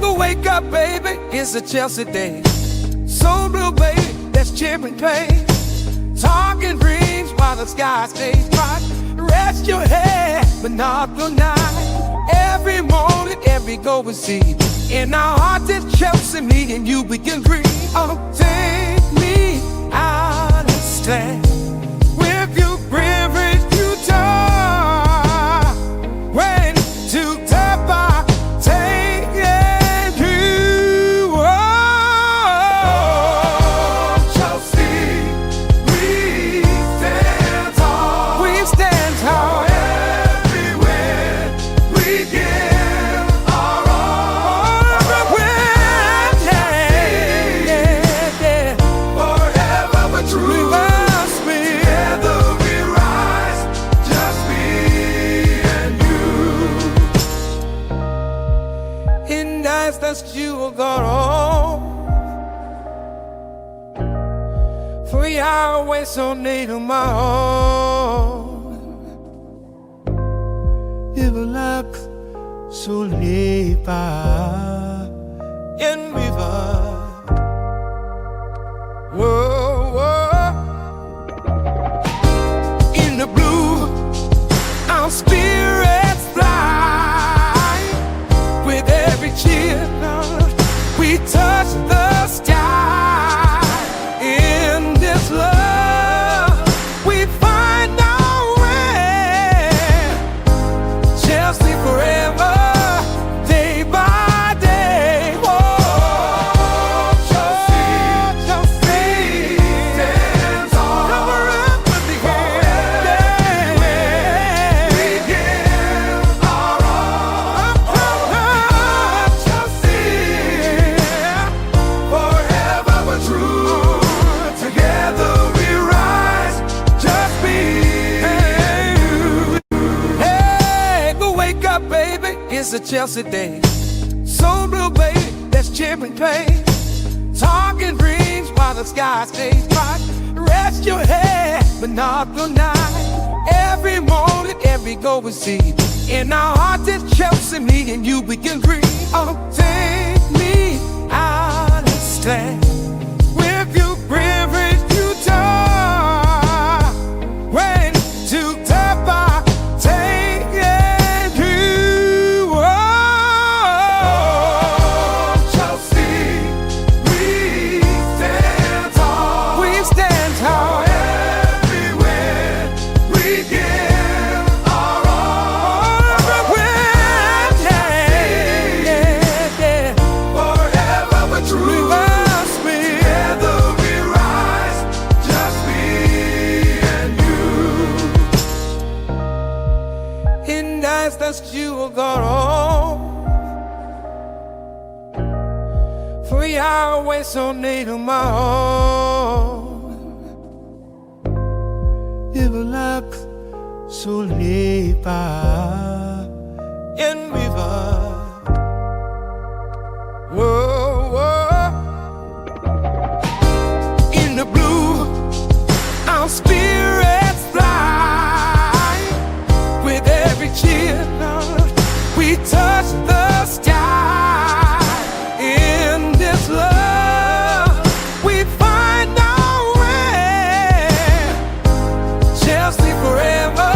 go wake up, baby, it's a Chelsea day. So blue, baby, that's chipping pain. Talking dreams while the sky stays bright. Rest your head, but not the night. Every morning, every go we see. In our hearts, it's Chelsea, me and you, we can agree. Oh, take me out and stand with you, privilege you talk. When to tap by, take it you. Oh, Chelsea, we stand tall. We stand tall. Everywhere we give our all. Everywhere, yeah. Forever but true. Together we rise, just me and you. In nights that you are gone, for Yahweh so near to my own. Delap, so lepa in river. Whoa, whoa. In the blue, our spirits fly. With every cheer, we touch the sky. In this love, we find our way. Chelsea forever, day by day. Whoa, Chelsea stands tall. Cover up with the hand. We give our all. Chelsea, forever but true. Together we rise, just me and you. Hey, go wake up, baby, it's a Chelsea day. So blue, baby, that's chipping pain. Talking dreams while the sky stays bright. Rest your head, but not the night. Every morning, every go we see. In our hearts, it's Chelsea, me and you, we can agree. Oh, take me out and stand with you, privilege you talk. When to tap by, take it you. Oh, Chelsea, we stand tall. We stand tall. Everywhere we give our all. Everywhere, yeah. Forever but true. Together we rise, just me and you. In nights that you are gone, for Yahweh so near to my own. Delap, so lepa in river. Whoa, whoa. In the blue, our spirits fly. With every cheer, we touch the sky. In this love, we find our way. Chelsea forever,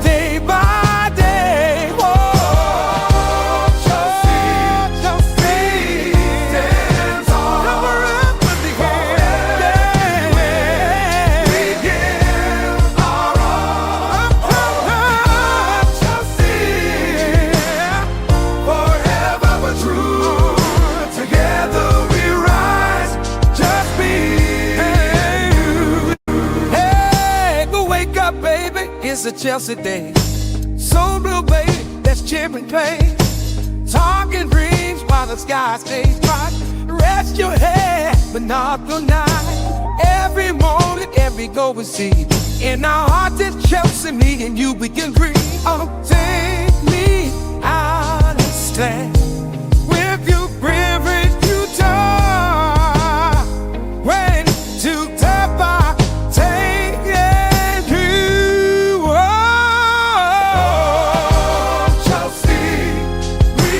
day by day. Whoa, Chelsea stands tall. Cover up with the hand. We give our all. Chelsea, forever but true. Together we rise, just me and you. Hey, go wake up, baby, it's a Chelsea day. So blue, baby, that's chipping pain. Talking dreams while the sky stays bright. Rest your head, but not the night. Every morning, every go we see. In our hearts, it's Chelsea, me and you, we can agree. Oh, take me out and stand with you, privilege you talk. When to tap by, take it you. Oh, Chelsea, we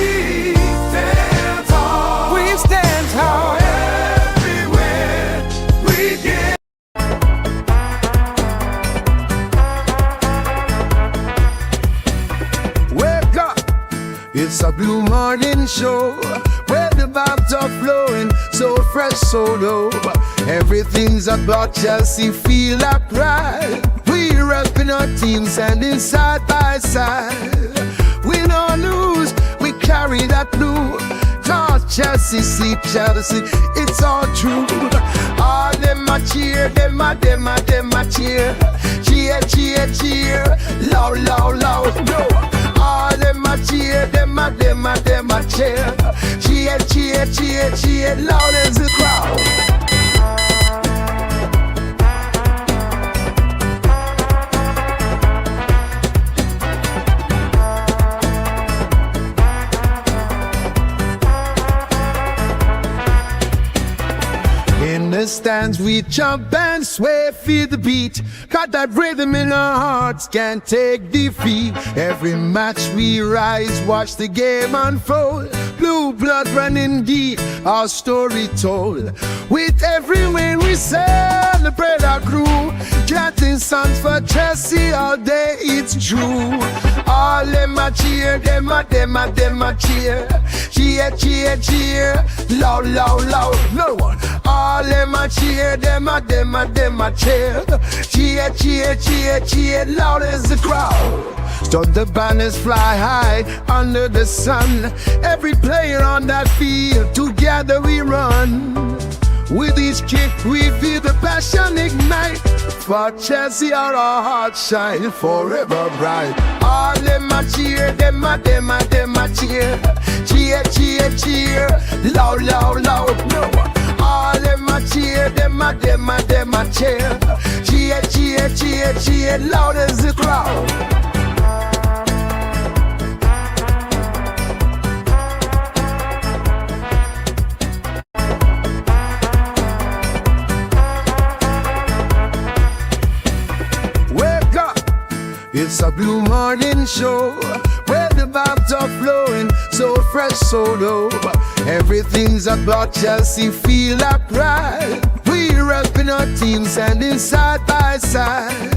stand morning show, where the vibes are flowing, so fresh, so low. Everything's about Chelsea, feel like pride. We repping our team, standing side by side. We don't lose, we carry that blue. Cause Chelsea, see Chelsea, it's all true. All them a cheer, them a cheer. Cheer, cheer, cheer, loud, loud, loud, no. All them a cheer, them a cheer. Cheer, cheer, cheer, cheer, loud as the crowd. In the stands we jump and sway, feel the beat. Got that rhythm in our hearts, can't take defeat. Every match we rise, watch the game unfold. Blue blood running deep, our story told. With every win we celebrate our crew. Chanting songs for Chelsea all day, it's true. All them a cheer, them a cheer. Cheer, cheer, cheer, loud, loud, loud, no one. All them a cheer, them a cheer. Cheer, cheer, cheer, cheer, loud as the crowd. Start the banners fly high under the sun. Every player on that field, together we run. With each kick we feel the passion ignite. For Chelsea our hearts shine forever bright. All them a cheer, them a cheer. Cheer, cheer, cheer, loud, loud, loud, no. All them a cheer, them a cheer. Cheer, cheer, cheer, cheer, loud as the crowd. It's a blue morning show, where the vibes are flowing, so fresh, so low. Everything's about Chelsea, feel like pride. We repping our team, standing side by side.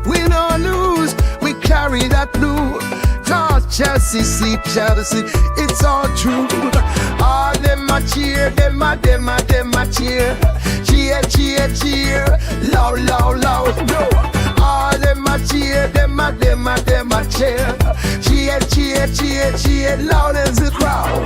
We don't lose, we carry that blue. Cause Chelsea, see Chelsea, it's all true. All them a cheer, them a cheer. Cheer, cheer, cheer, loud, loud, loud, no. All them a cheer, them a cheer. Cheer, cheer, cheer, cheer, loud as the crowd.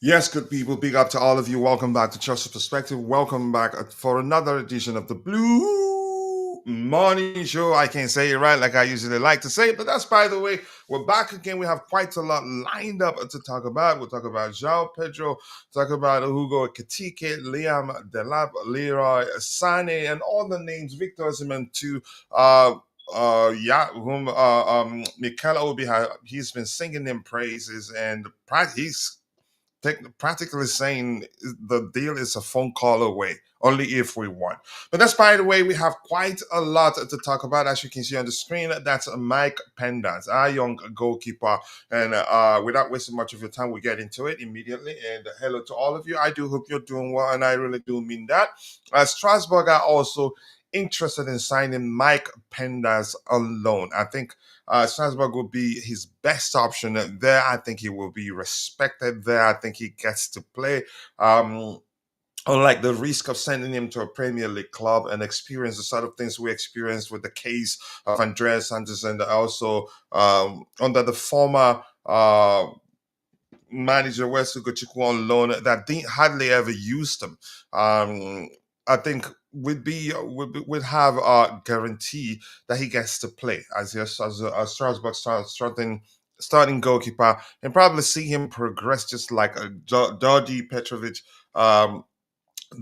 Yes, good people, big up to all of you. Welcome back to Chelsea Perspective. Welcome back for another edition of the Blue Morning Show. I can't say it right like I usually like to say it, but that's by the way. We're back again. We have quite a lot lined up to talk about. We'll talk about Joao Pedro, talk about Hugo Ekitike, Liam, Delap, Leroy, Sane, and all the names, Victor Osimhen too. Mikel Obi, he's been singing them praises, and he's practically saying the deal is a phone call away, only if we want. But that's by the way, we have quite a lot to talk about. As you can see on the screen, that's Mike Pendas, our young goalkeeper. And without wasting much of your time, we get into it immediately. And hello to all of you. I do hope you're doing well, and I really do mean that. Strasbourg are also interested in signing Mike Pendas on loan. I think Strasbourg will be his best option there. I think he will be respected there. I think he gets to play. Unlike the risk of sending him to a Premier League club and experience the sort of things we experienced with the case of Andreas Santos, and also under the former manager Wesley Gochukwu on loan that didn't hardly ever used him. I think would have a guarantee that he gets to play as a Strasbourg starting goalkeeper, and probably see him progress just like a Dodi Petrovic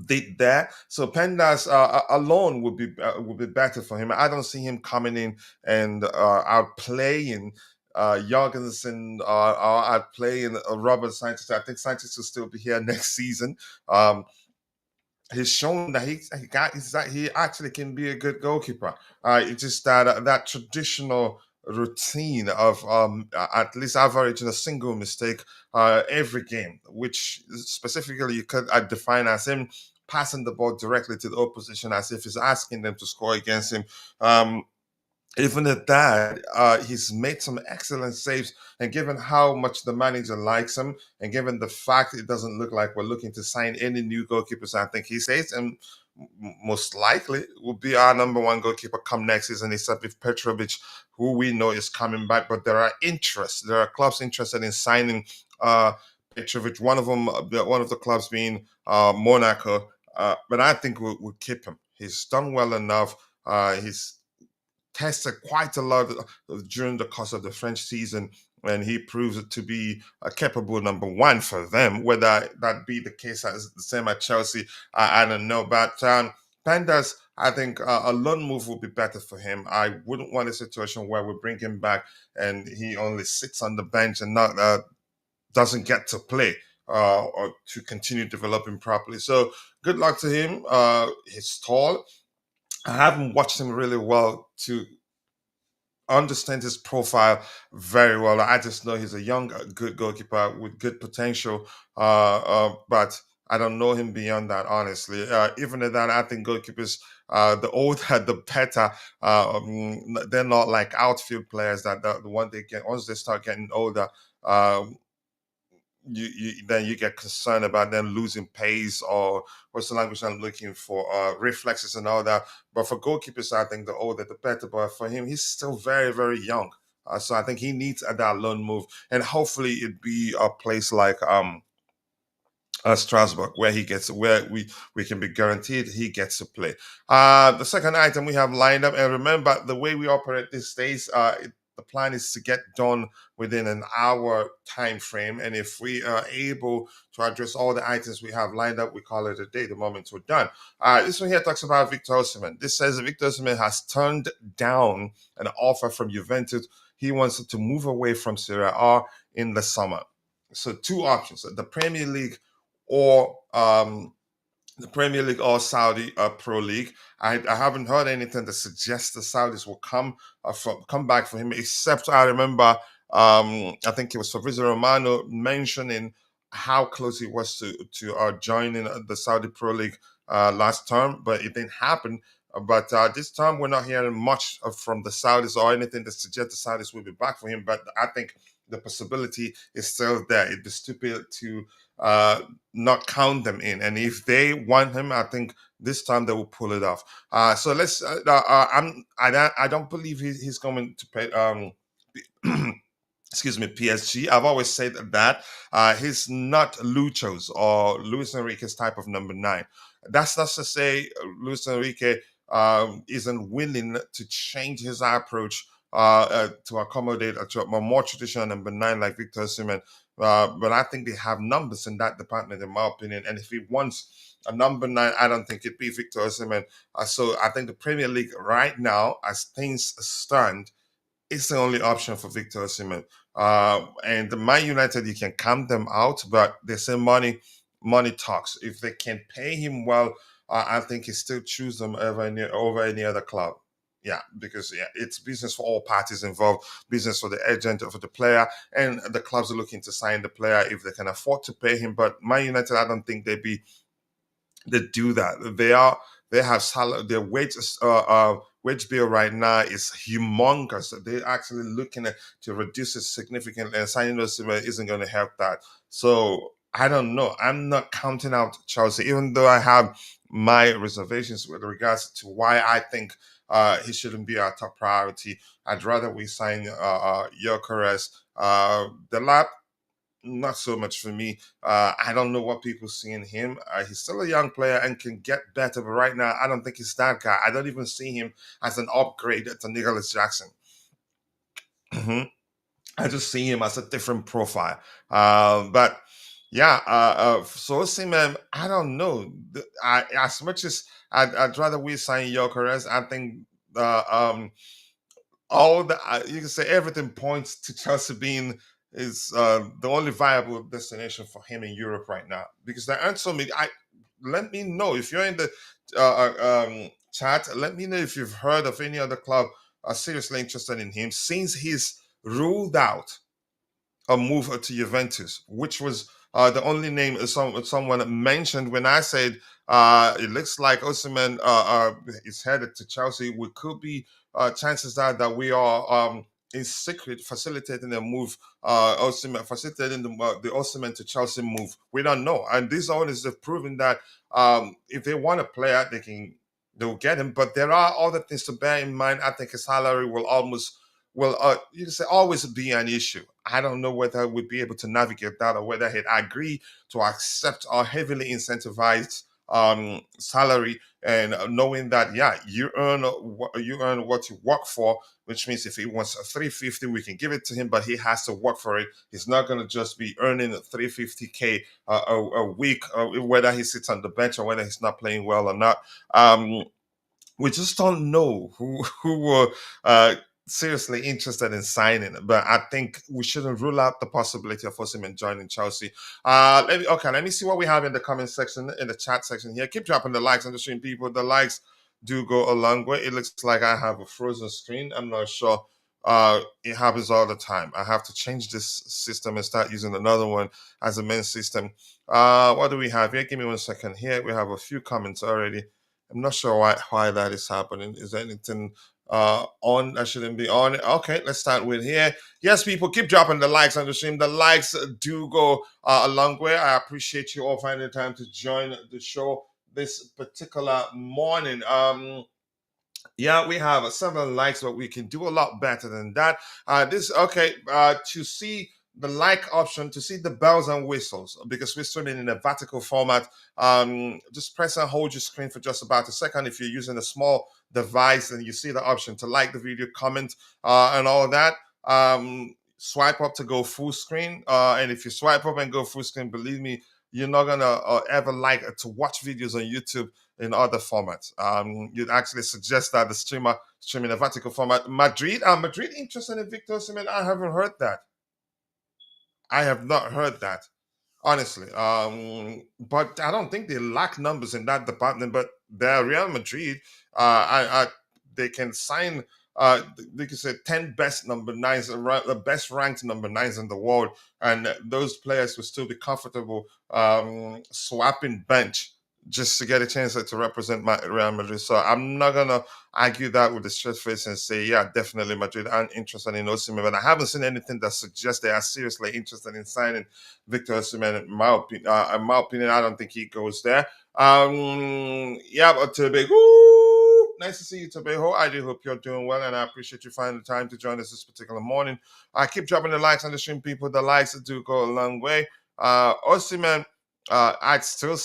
did there. So Pendas alone would be better for him. I don't see him coming in and outplaying Jorgensen or outplaying Robert Sanchez. I think Sanchez will still be here next season. He's shown that he actually can be a good goalkeeper. It's just that traditional routine of at least averaging a single mistake every game, which specifically you could define as him passing the ball directly to the opposition as if he's asking them to score against him. Um, Even at that, he's made some excellent saves. And given how much the manager likes him, and given the fact it doesn't look like we're looking to sign any new goalkeepers, I think he stays and most likely will be our number one goalkeeper come next season, except with Petrovic, who we know is coming back. But there are clubs interested in signing Petrovic. One of them, one of the clubs being Monaco. But I think we'll keep him. He's done well enough. He's tested quite a lot during the course of the French season, and he proves it to be a capable number one for them. Whether that be the case as the same at Chelsea, I don't know. But Pandas, I think a loan move would be better for him. I wouldn't want a situation where we bring him back and he only sits on the bench and not doesn't get to play or to continue developing properly. So good luck to him. He's tall. I haven't watched him really well to understand his profile very well. I just know he's a young, good goalkeeper with good potential, but I don't know him beyond that, honestly. Even at that, I think goalkeepers, the older, the better. They're not like outfield players that the one they get once they start getting older. Then you get concerned about them losing pace, or what's the language I'm looking for, reflexes and all that. But for goalkeepers, I think the older the better. But for him, he's still very, very young. So I think he needs that loan move, and hopefully it'd be a place like Strasbourg, where we can be guaranteed he gets to play. The second item we have lined up, and remember the way we operate these days, the plan is to get done within an hour time frame, and if we are able to address all the items we have lined up, we call it a day the moment we're done. This one here talks about Victor Osimhen. This says Victor Osimhen has turned down an offer from Juventus. He wants to move away from Serie A in the summer. So two options: the Premier League or Saudi Pro League. I haven't heard anything that suggests the Saudis will come back for him, except I remember I think it was Fabrizio Romano mentioning how close he was to joining the Saudi Pro League last term, but it didn't happen. But this time we're not hearing much from the Saudis or anything that suggests the Saudis will be back for him. But I think the possibility is still there. It'd be stupid to not count them in. And if they want him, I think this time they will pull it off. So let's. I don't believe he's going to pay. Excuse me, PSG. I've always said that he's not Lucho's or Luis Enrique's type of number 9. That's not to say Luis Enrique isn't willing to change his approach to accommodate a more traditional number 9 like Victor Osimhen. But I think they have numbers in that department, in my opinion. And if he wants a number 9, I don't think it'd be Victor Osimhen. So I think the Premier League right now, as things stand, it's the only option for Victor Osimhen. And the Man United, you can count them out, but they say money talks. If they can pay him well, I think he still choose them over any other club. Yeah, because it's business for all parties involved, business for the agent, for the player, and the clubs are looking to sign the player if they can afford to pay him. But Man United, I don't think they do that. They have their wage bill right now is humongous. They're actually looking to reduce it significantly, and signing Osimhen isn't going to help that. So I don't know. I'm not counting out Chelsea, even though I have my reservations with regards to why I think he shouldn't be our top priority. I'd rather we sign Gyökeres. Delap, not so much for me. I don't know what people see in him. He's still a young player and can get better, but right now I don't think he's that guy. I don't even see him as an upgrade to Nicholas Jackson. I just see him as a different profile. But yeah, so Osimhen, I don't know. As much as I'd rather we sign Gyökeres, I think all the you can say everything points to Chelsea being is the only viable destination for him in Europe right now, because there aren't so many. Let me know if you're in the chat. Let me know if you've heard of any other club seriously interested in him, since he's ruled out a move to Juventus, which was The only name is someone mentioned when I said it looks like Osimhen is headed to Chelsea. We could be chances are that we are in secret facilitating a move, Osimhen facilitating the Osimhen to Chelsea move. We don't know, and these owners have proven that if they want a player, they'll get him. But there are other things to bear in mind. I think his salary will you can say always be an issue. I don't know whether we'd be able to navigate that or whether he'd agree to accept a heavily incentivized salary, and knowing that you earn what you work for, which means if he wants a 350 we can give it to him, but he has to work for it. He's not going to just be earning 350k a week, whether he sits on the bench or whether he's not playing well or not. We just don't know who were seriously interested in signing. But I think we shouldn't rule out the possibility of Osimhen joining Chelsea. Let me see what we have in the comment section, in the chat section here. Keep dropping the likes on the stream, people. The likes do go a long way. It looks like I have a frozen screen. I'm not sure. It happens all the time. I have to change this system and start using another one as a main system. What do we have here? Give me 1 second here. We have a few comments already. I'm not sure why that is happening. Is there anything on that shouldn't be on? Okay, let's start with here. Yes, people, keep dropping the likes on the stream. The likes do go a long way. I appreciate you all finding the time to join the show this particular morning. Yeah, we have 7 likes, but we can do a lot better than that. To see the like option, to see the bells and whistles, because we're streaming in a vertical format, just press and hold your screen for just about a second. If you're using a small device and you see the option to like the video, comment, and all that, swipe up to go full screen. And if you swipe up and go full screen, believe me, you're not gonna ever like to watch videos on YouTube in other formats. You'd actually suggest that the streamer stream in a vertical format. Madrid interested in Victor Osimhen? I haven't heard that. I have not heard that, honestly. But I don't think they lack numbers in that department. But they're Real Madrid. They can sign. They can say 10 best number nines, the best ranked number nines in the world, and those players will still be comfortable swapping bench just to get a chance to represent Real Madrid. So I'm not gonna argue that with a straight face and say, yeah, definitely Madrid aren't interested in Osimhen. But I haven't seen anything that suggests they are seriously interested in signing Victor Osimhen. In my opinion, I don't think he goes there. Yeah, but nice to see you, Tobeho. I do hope you're doing well, and I appreciate you finding the time to join us this particular morning. I keep dropping the likes on the stream, people. The likes do go a long way. Osimhen, I'd still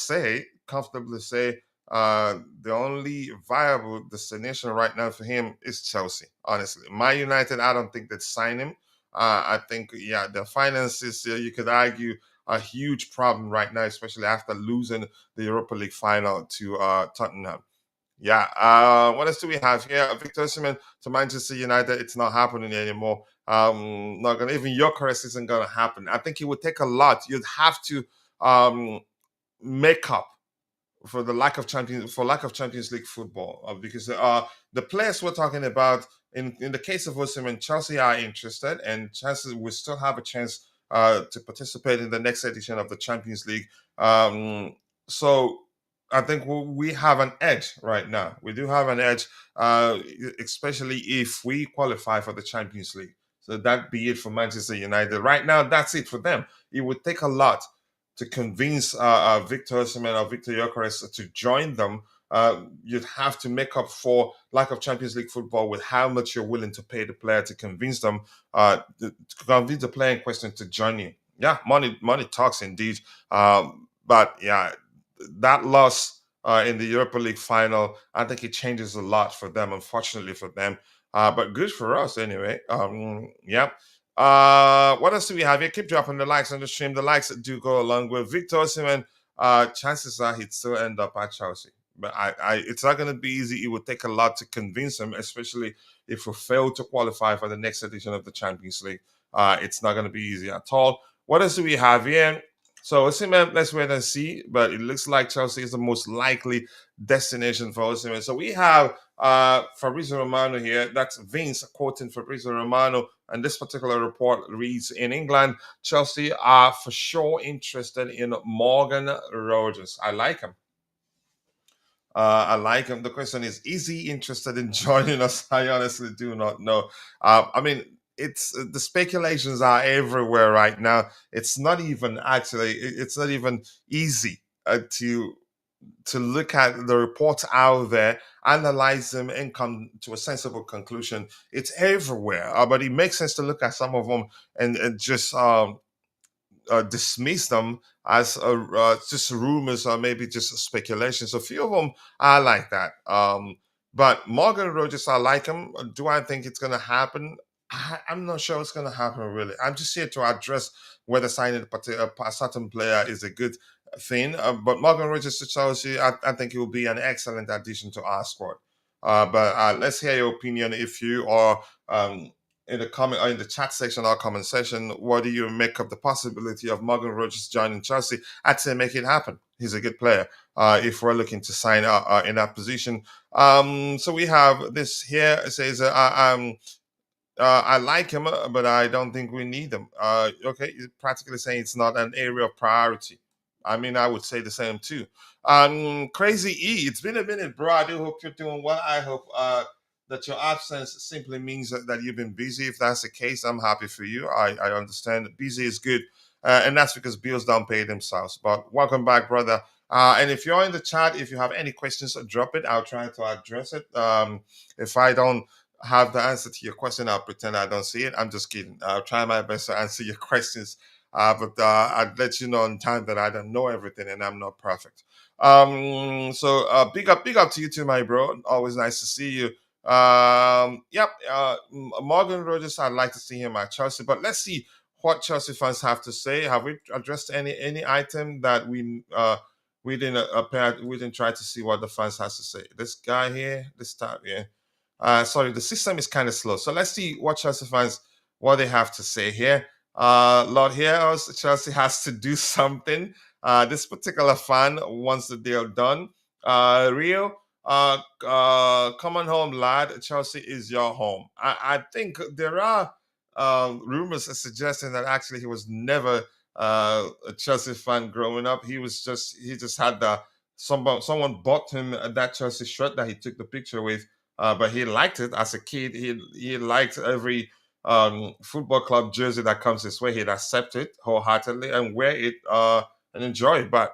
comfortably say, the only viable destination right now for him is Chelsea. Honestly, Man United, I don't think they'd sign him. I think, yeah, the finances, you could argue, a huge problem right now, especially after losing the Europa League final to Tottenham. Yeah. What else do we have here? Victor Osimhen to Manchester United. It's not happening anymore. Not gonna, even Gyökeres isn't gonna happen. I think it would take a lot. You'd have to make up for lack of Champions League football, because the players we're talking about in the case of Osimhen, Chelsea are interested, and chances we still have a chance to participate in the next edition of the Champions League. So I think we have an edge right now. We do have an edge, especially if we qualify for the Champions League. So that be it for Manchester United. Right now, that's it for them. It would take a lot to convince Victor Osimhen or Victor Gyökeres to join them. You'd have to make up for lack of Champions League football with how much you're willing to pay the player to convince them, to convince the player in question to join you. Yeah, money talks indeed. But yeah, that loss in the Europa League final, I think it changes a lot for them, unfortunately for them. But good for us anyway. Yeah. What else do we have here? Keep dropping the likes on the stream. The likes do go along with Victor Osimhen. Chances are he'd still end up at Chelsea. But it's not going to be easy. It would take a lot to convince him, especially if we fail to qualify for the next edition of the Champions League. It's not going to be easy at all. What else do we have here? So Osimhen, let's wait and see. But it looks like Chelsea is the most likely destination for Osimhen. So we have Fabrizio Romano here. That's Vince quoting Fabrizio Romano. And this particular report reads, in England, Chelsea are for sure interested in Morgan Rogers. I like him. I like him. The question is he interested in joining us? I honestly do not know. I mean, it's the speculations are everywhere right now. It's not even it's not even easy to look at the reports out there, analyze them, and come to a sensible conclusion. It's everywhere, but it makes sense to look at some of them and just dismiss them as just rumors or maybe just speculations. A few of them I like that. But Morgan Rogers, I like him. Do I think it's going to happen? I'm not sure it's going to happen really. I'm just here to address whether signing a certain player is a good thing. But Morgan Rogers to Chelsea, I think he will be an excellent addition to our squad. But let's hear your opinion if you are in the comment or in the chat section or comment section. What do you make of the possibility of Morgan Rogers joining Chelsea? I'd say make it happen. He's a good player. If we're looking to sign in that position, so we have this here. It says I like him, but I don't think we need him. Okay, you're practically saying it's not an area of priority. I mean, I would say the same too. Crazy E, it's been a minute, bro. I do hope you're doing well. I hope that your absence simply means that you've been busy. If that's the case, I'm happy for you. I understand. Busy is good, and that's because bills don't pay themselves. But welcome back, brother. And if you're in the chat, if you have any questions, drop it. I'll try to address it. If I don't have the answer to your question, I'll pretend I don't see it. I'm just kidding. I'll try my best to answer your questions. But I'd let you know in time that I don't know everything and I'm not perfect. So big up to you too, my bro. Always nice to see you. Yep. Morgan Rogers, I'd like to see him at Chelsea, but let's see what Chelsea fans have to say. Have we addressed any item that we didn't try to see what the fans has to say? This guy here, this time, yeah. Sorry, the system is kind of slow. So let's see what Chelsea fans what they have to say here. Lord Heroes, Chelsea has to do something. This particular fan wants the deal done. Rio, come on home, lad. Chelsea is your home. I think there are rumors suggesting that actually he was never a Chelsea fan growing up. He just had someone bought him that Chelsea shirt that he took the picture with, but he liked it as a kid. He liked every football club jersey that comes his way. He'd accept it wholeheartedly and wear it and enjoy it. But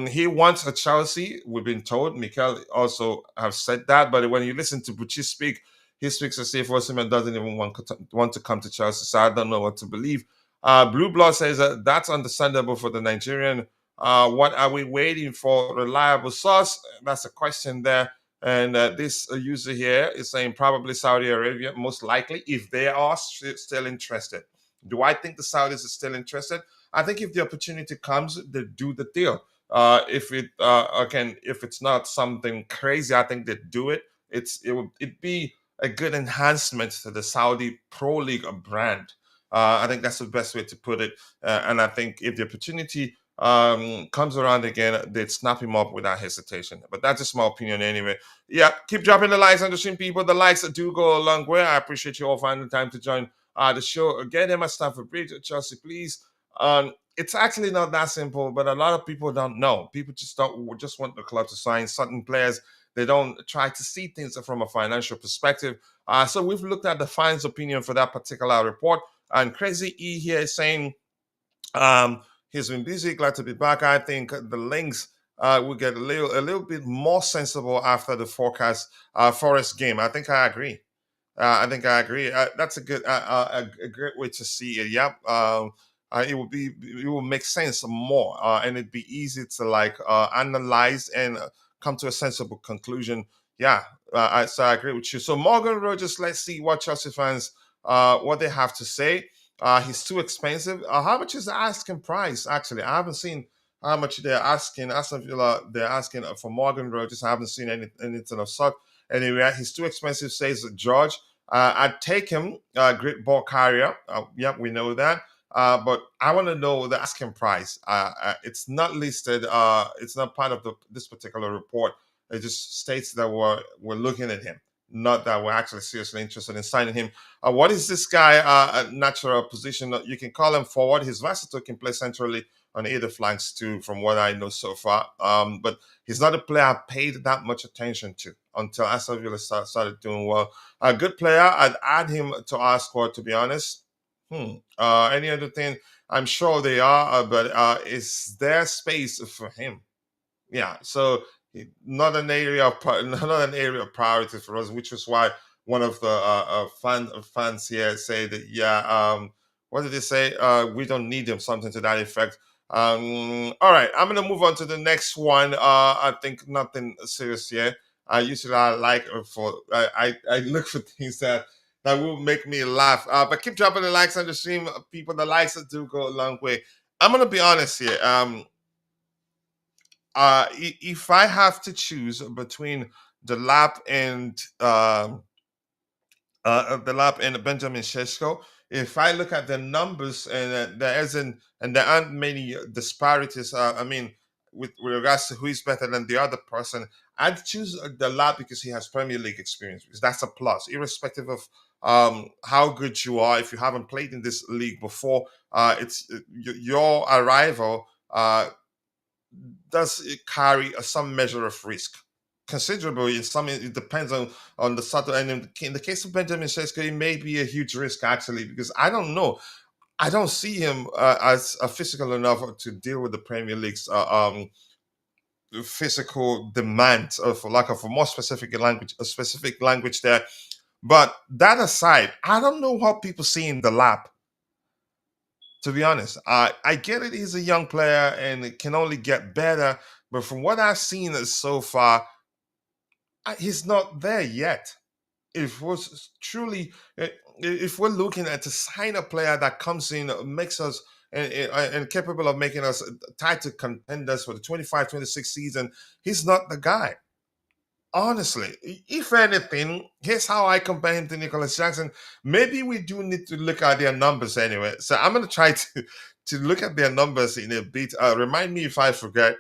he wants a Chelsea. We've been told. Mikel also have said that. But when you listen to Bucci speak, he speaks as if Osimhen doesn't even want to come to Chelsea. So I don't know what to believe. Blue Blood says that that's understandable for the Nigerian. What are we waiting for? Reliable source? That's a question there. And this user here is saying probably Saudi Arabia, most likely, if they are still interested. Do I think the Saudis are still interested? I think if the opportunity comes, they do the deal. If it's not something crazy, I think they do it. It'd be a good enhancement to the Saudi Pro League brand. I think that's the best way to put it. And I think if the opportunity comes around again, they'd snap him up without hesitation. But that's just my opinion anyway. Yeah, keep dropping the likes on the stream, people. The likes do go a long way. I appreciate you all finding the time to join the show. Get him at Stamford Bridge, Chelsea, please. It's actually not that simple, but a lot of people don't know. People just want the club to sign certain players. They don't try to see things from a financial perspective. So we've looked at the fans' opinion for that particular report. And Crazy E here is saying he's been busy, glad to be back. I think the links will get a little bit more sensible after the Forest game. I think I agree. That's a great way to see it. Yep. It will make sense more, and it'd be easy to analyze and come to a sensible conclusion. Yeah. So I agree with you. So Morgan Rogers, let's see what Chelsea fans what they have to say. He's too expensive. How much is the asking price? Actually, I haven't seen how much they're asking. Aston Villa, they're asking for Morgan Rogers. I haven't seen anything of sort. Anyway, he's too expensive, says George. I'd take him, great ball carrier. Yep, we know that. But I want to know the asking price. It's not listed. It's not part of this particular report. It just states that we're looking at him, not that we're actually seriously interested in signing him. What is this guy? A natural position? You can call him forward. He's versatile, can play centrally on either flanks too, from what I know so far. But he's not a player I paid that much attention to until Aston Villa started doing well. A good player. I'd add him to our squad, to be honest. Any other thing? I'm sure they are, but is there space for him? Yeah, so not an area of not an area of priority for us, which is why one of the fans here say that what did they say? We don't need him, something to that effect. All right, I'm gonna move on to the next one. I think nothing serious here. I like for I look for things that will make me laugh. But keep dropping the likes on the stream, people. The likes do go a long way. I'm gonna be honest here. If I have to choose between Delap and Delap and Benjamin Sheshko, if I look at the numbers and there aren't many disparities. I mean, with regards to who is better than the other person, I'd choose Delap because he has Premier League experience. Because that's a plus, irrespective of how good you are. If you haven't played in this league before, it's your arrival. Does it carry some measure of risk, considerable in some. It depends on the subtle, and in the case of Benjamin Sesko, it may be a huge risk actually, because I don't know, I don't see him as physical enough to deal with the Premier League's physical demands, for lack of a more specific language there. But that aside, I don't know what people see in the lab, to be honest. I get it, he's a young player and it can only get better, but from what I've seen so far, he's not there yet. If we're truly, if we're looking at to sign a player that comes in, makes us and capable of making us title contenders for the 25-26 season, he's not the guy. Honestly, if anything, here's how I compare him to Nicholas Jackson. Maybe we do need to look at their numbers anyway. So I'm gonna try to look at their numbers in a bit. Remind me if I forget.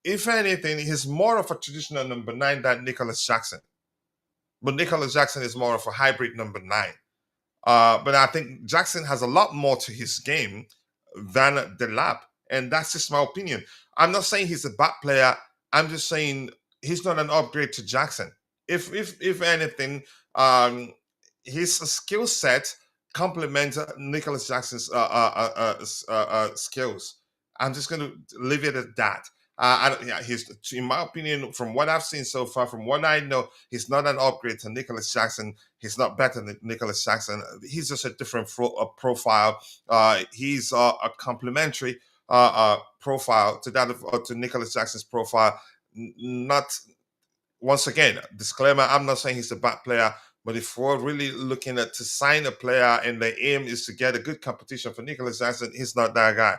If anything, he's more of a traditional number nine than Nicholas Jackson. But Nicholas Jackson is more of a hybrid number nine. But I think Jackson has a lot more to his game than Delap, and that's just my opinion. I'm not saying he's a bad player. I'm just saying he's not an upgrade to Jackson. If anything, his skill set complements Nicholas Jackson's skills. I'm just going to leave it at that. He's, in my opinion, from what I've seen so far, from what I know, he's not an upgrade to Nicholas Jackson. He's not better than Nicholas Jackson. He's just a different profile. He's a complementary profile to that of to Nicholas Jackson's profile. Not, once again, disclaimer, I'm not saying he's a bad player, but if we're really looking at to sign a player and the aim is to get a good competition for Nicholas Jackson, he's not that guy.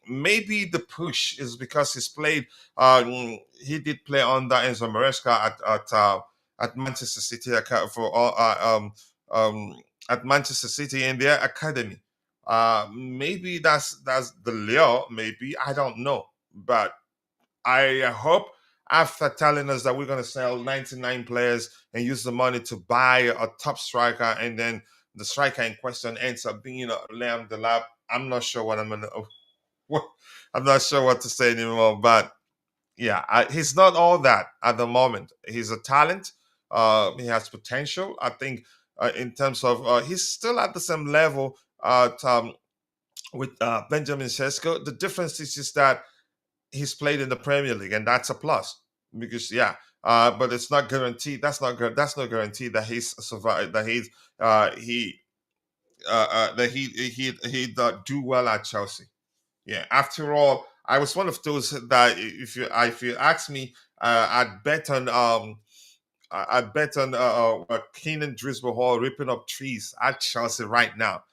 Maybe the push is because he's played. He did play under Enzo Maresca at Manchester City at Manchester City in their academy. Maybe that's the lure. Maybe, I don't know, but I hope after telling us that we're going to sell 99 players and use the money to buy a top striker, and then the striker in question ends up being Liam Delap, I'm not sure what I'm not sure what to say anymore. But yeah, he's not all that at the moment. He's a talent. He has potential. I think in terms of he's still at the same level with Benjamin Sesko. The difference is just that he's played in the Premier League, and that's a plus. Because but it's not guaranteed. That's not good. That's not guaranteed that he's survived. That he do well at Chelsea. Yeah. After all, I was one of those that if you ask me, I'd bet on Keenan Driscoll Hall ripping up trees at Chelsea right now,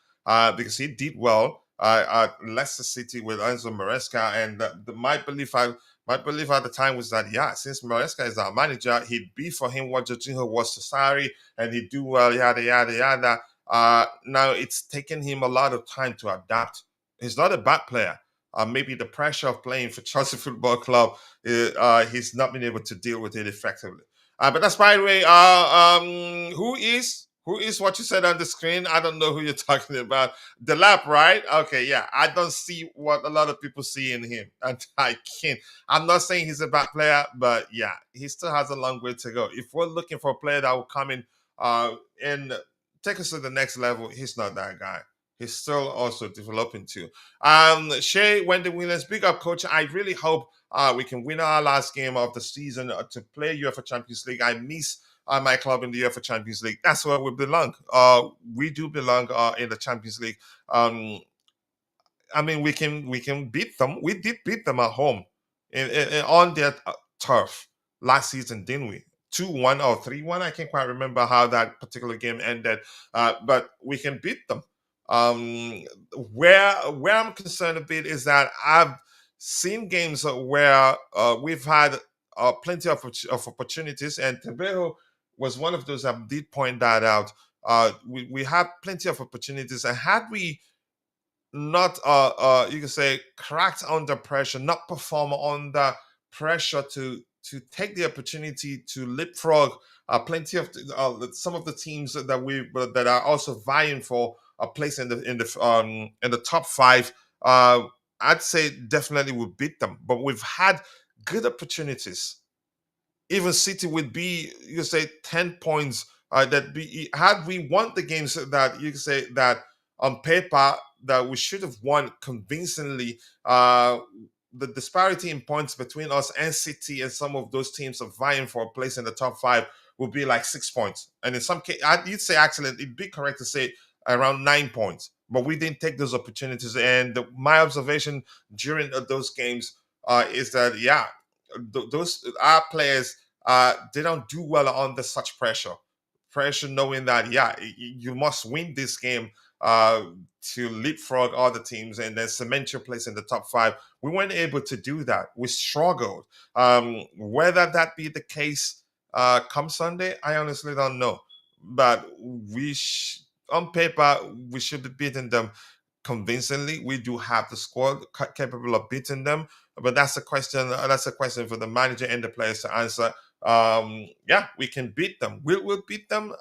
because he did well at Leicester City with Enzo Maresca, and my belief at the time was that, since Maresca is our manager, he'd be for him what Jorginho was to Sarri, and he'd do well, yada yada yada. Now it's taken him a lot of time to adapt. He's not a bad player. maybe the pressure of playing for Chelsea Football Club, he's not been able to deal with it effectively. But that's, by the way, who is what you said on the screen? I don't know who you're talking about. Delap, right? Okay, yeah. I don't see what a lot of people see in him, and I can't. I'm not saying he's a bad player, but yeah, he still has a long way to go. If we're looking for a player that will come in and take us to the next level, he's not that guy. He's still also developing too. Shea Wendy Williams, big up, coach. I really hope we can win our last game of the season to play UEFA Champions League. I miss my club in the UEFA Champions League. That's where we belong. We do belong in the Champions League. Um, I mean, we can beat them. We did beat them at home on their turf last season, didn't we? 2-1 or 3-1. I can't quite remember how that particular game ended, but we can beat them. Um, where I'm concerned a bit is that I've seen games where we've had plenty of opportunities, and Tebeo was one of those that did point that out. We had plenty of opportunities, and had we not you can say cracked under pressure, not perform under pressure to take the opportunity to leapfrog plenty of some of the teams that are also vying for a place in the top five. I'd say definitely we beat them, but we've had good opportunities. Even City would be, you could say, 10 points. That be had we won the games that you could say that on paper that we should have won convincingly. The disparity in points between us and City and some of those teams are vying for a place in the top five would be like 6 points. And in some case, you'd say actually it'd be correct to say around 9 points. But we didn't take those opportunities. And my observation during those games is that yeah, those our players they don't do well under such pressure. Pressure, knowing that yeah, you must win this game uh, to leapfrog other teams and then cement your place in the top five. We weren't able to do that. We struggled. Whether that be the case come Sunday, I honestly don't know. But on paper, we should be beating them convincingly. We do have the squad capable of beating them, but that's a question. That's a question for the manager and the players to answer. Yeah, we can beat them. We'll beat them.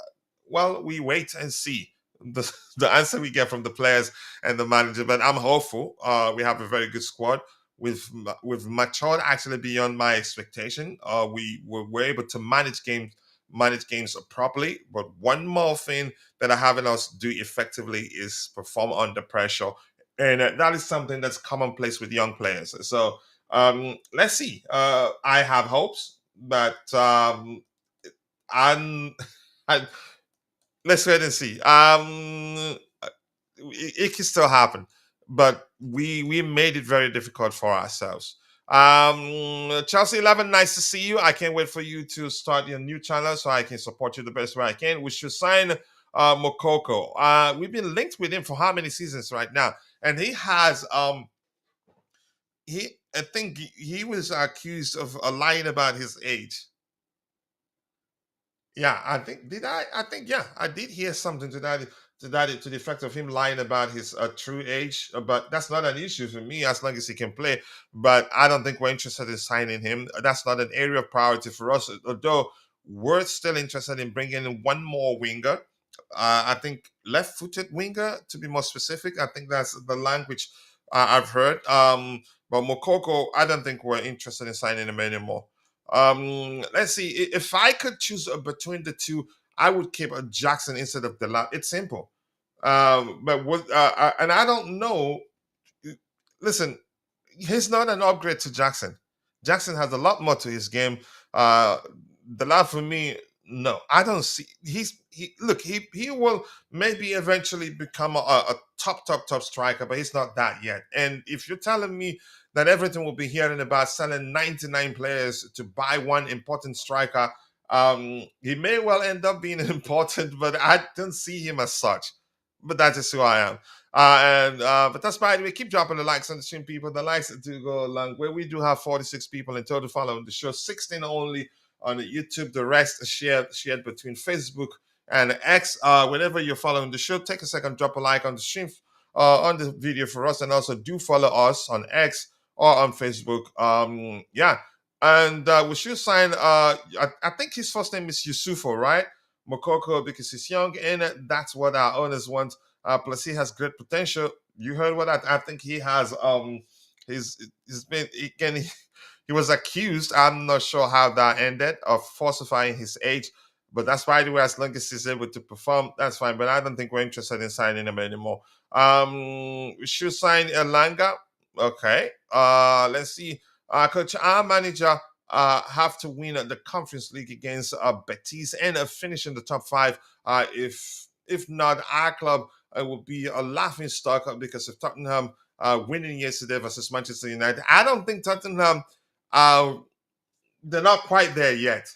Well, we wait and see the answer we get from the players and the manager. But I'm hopeful. We have a very good squad. We've matured actually beyond my expectation. We were able to manage games properly. But one more thing that I haven't us do effectively is perform under pressure, and that is something that's commonplace with young players. So let's see. I have hopes, but I'm, I, let's wait and see. It can still happen, but we made it very difficult for ourselves. Chelsea 11, nice to see you. I can't wait for you to start your new channel so I can support you the best way I can. We should sign Mokoko. We've been linked with him for how many seasons right now, and he has he I think he was accused of lying about his age. Yeah, I think did I think yeah, I did hear something to the effect of him lying about his true age. But that's not an issue for me as long as he can play. But I don't think we're interested in signing him. That's not an area of priority for us. Although we're still interested in bringing in one more winger. I think left-footed winger to be more specific. I think that's the language I've heard. But Mokoko, I don't think we're interested in signing him anymore. Let's see. If I could choose between the two, I would keep a Jackson instead of Delap. It's simple. But what? And I don't know. Listen, he's not an upgrade to Jackson. Jackson has a lot more to his game. Delap for me, no, I don't see. He will maybe eventually become a top striker, but he's not that yet. And if you're telling me that everything will be hearing about selling 99 players to buy one important striker, he may well end up being important, but I don't see him as such. But that's just who I am. But that's by the way, keep dropping the likes on the stream, people. The likes do go a long way. We do have 46 people in total following the show, 16 only on the YouTube. The rest shared between Facebook and X. Whenever you're following the show, take a second, drop a like on the stream. on the video for us, and also do follow us on X or on Facebook. Yeah, and we should sign. I think his first name is Yusufo, right? Mokoko, because he's young, and that's what our owners want. Plus, he has great potential. You heard what I think he has. He's been he was accused. I'm not sure how that ended of falsifying his age, but that's by the way. As long as he's able to perform, that's fine. But I don't think we're interested in signing him anymore. We should sign Elanga. Okay. Let's see. Coach, our manager have to win the Conference League against Betis and finish in the top five. If not, our club will be a laughing stock because of Tottenham winning yesterday versus Manchester United. I don't think Tottenham uh, they're not quite there yet.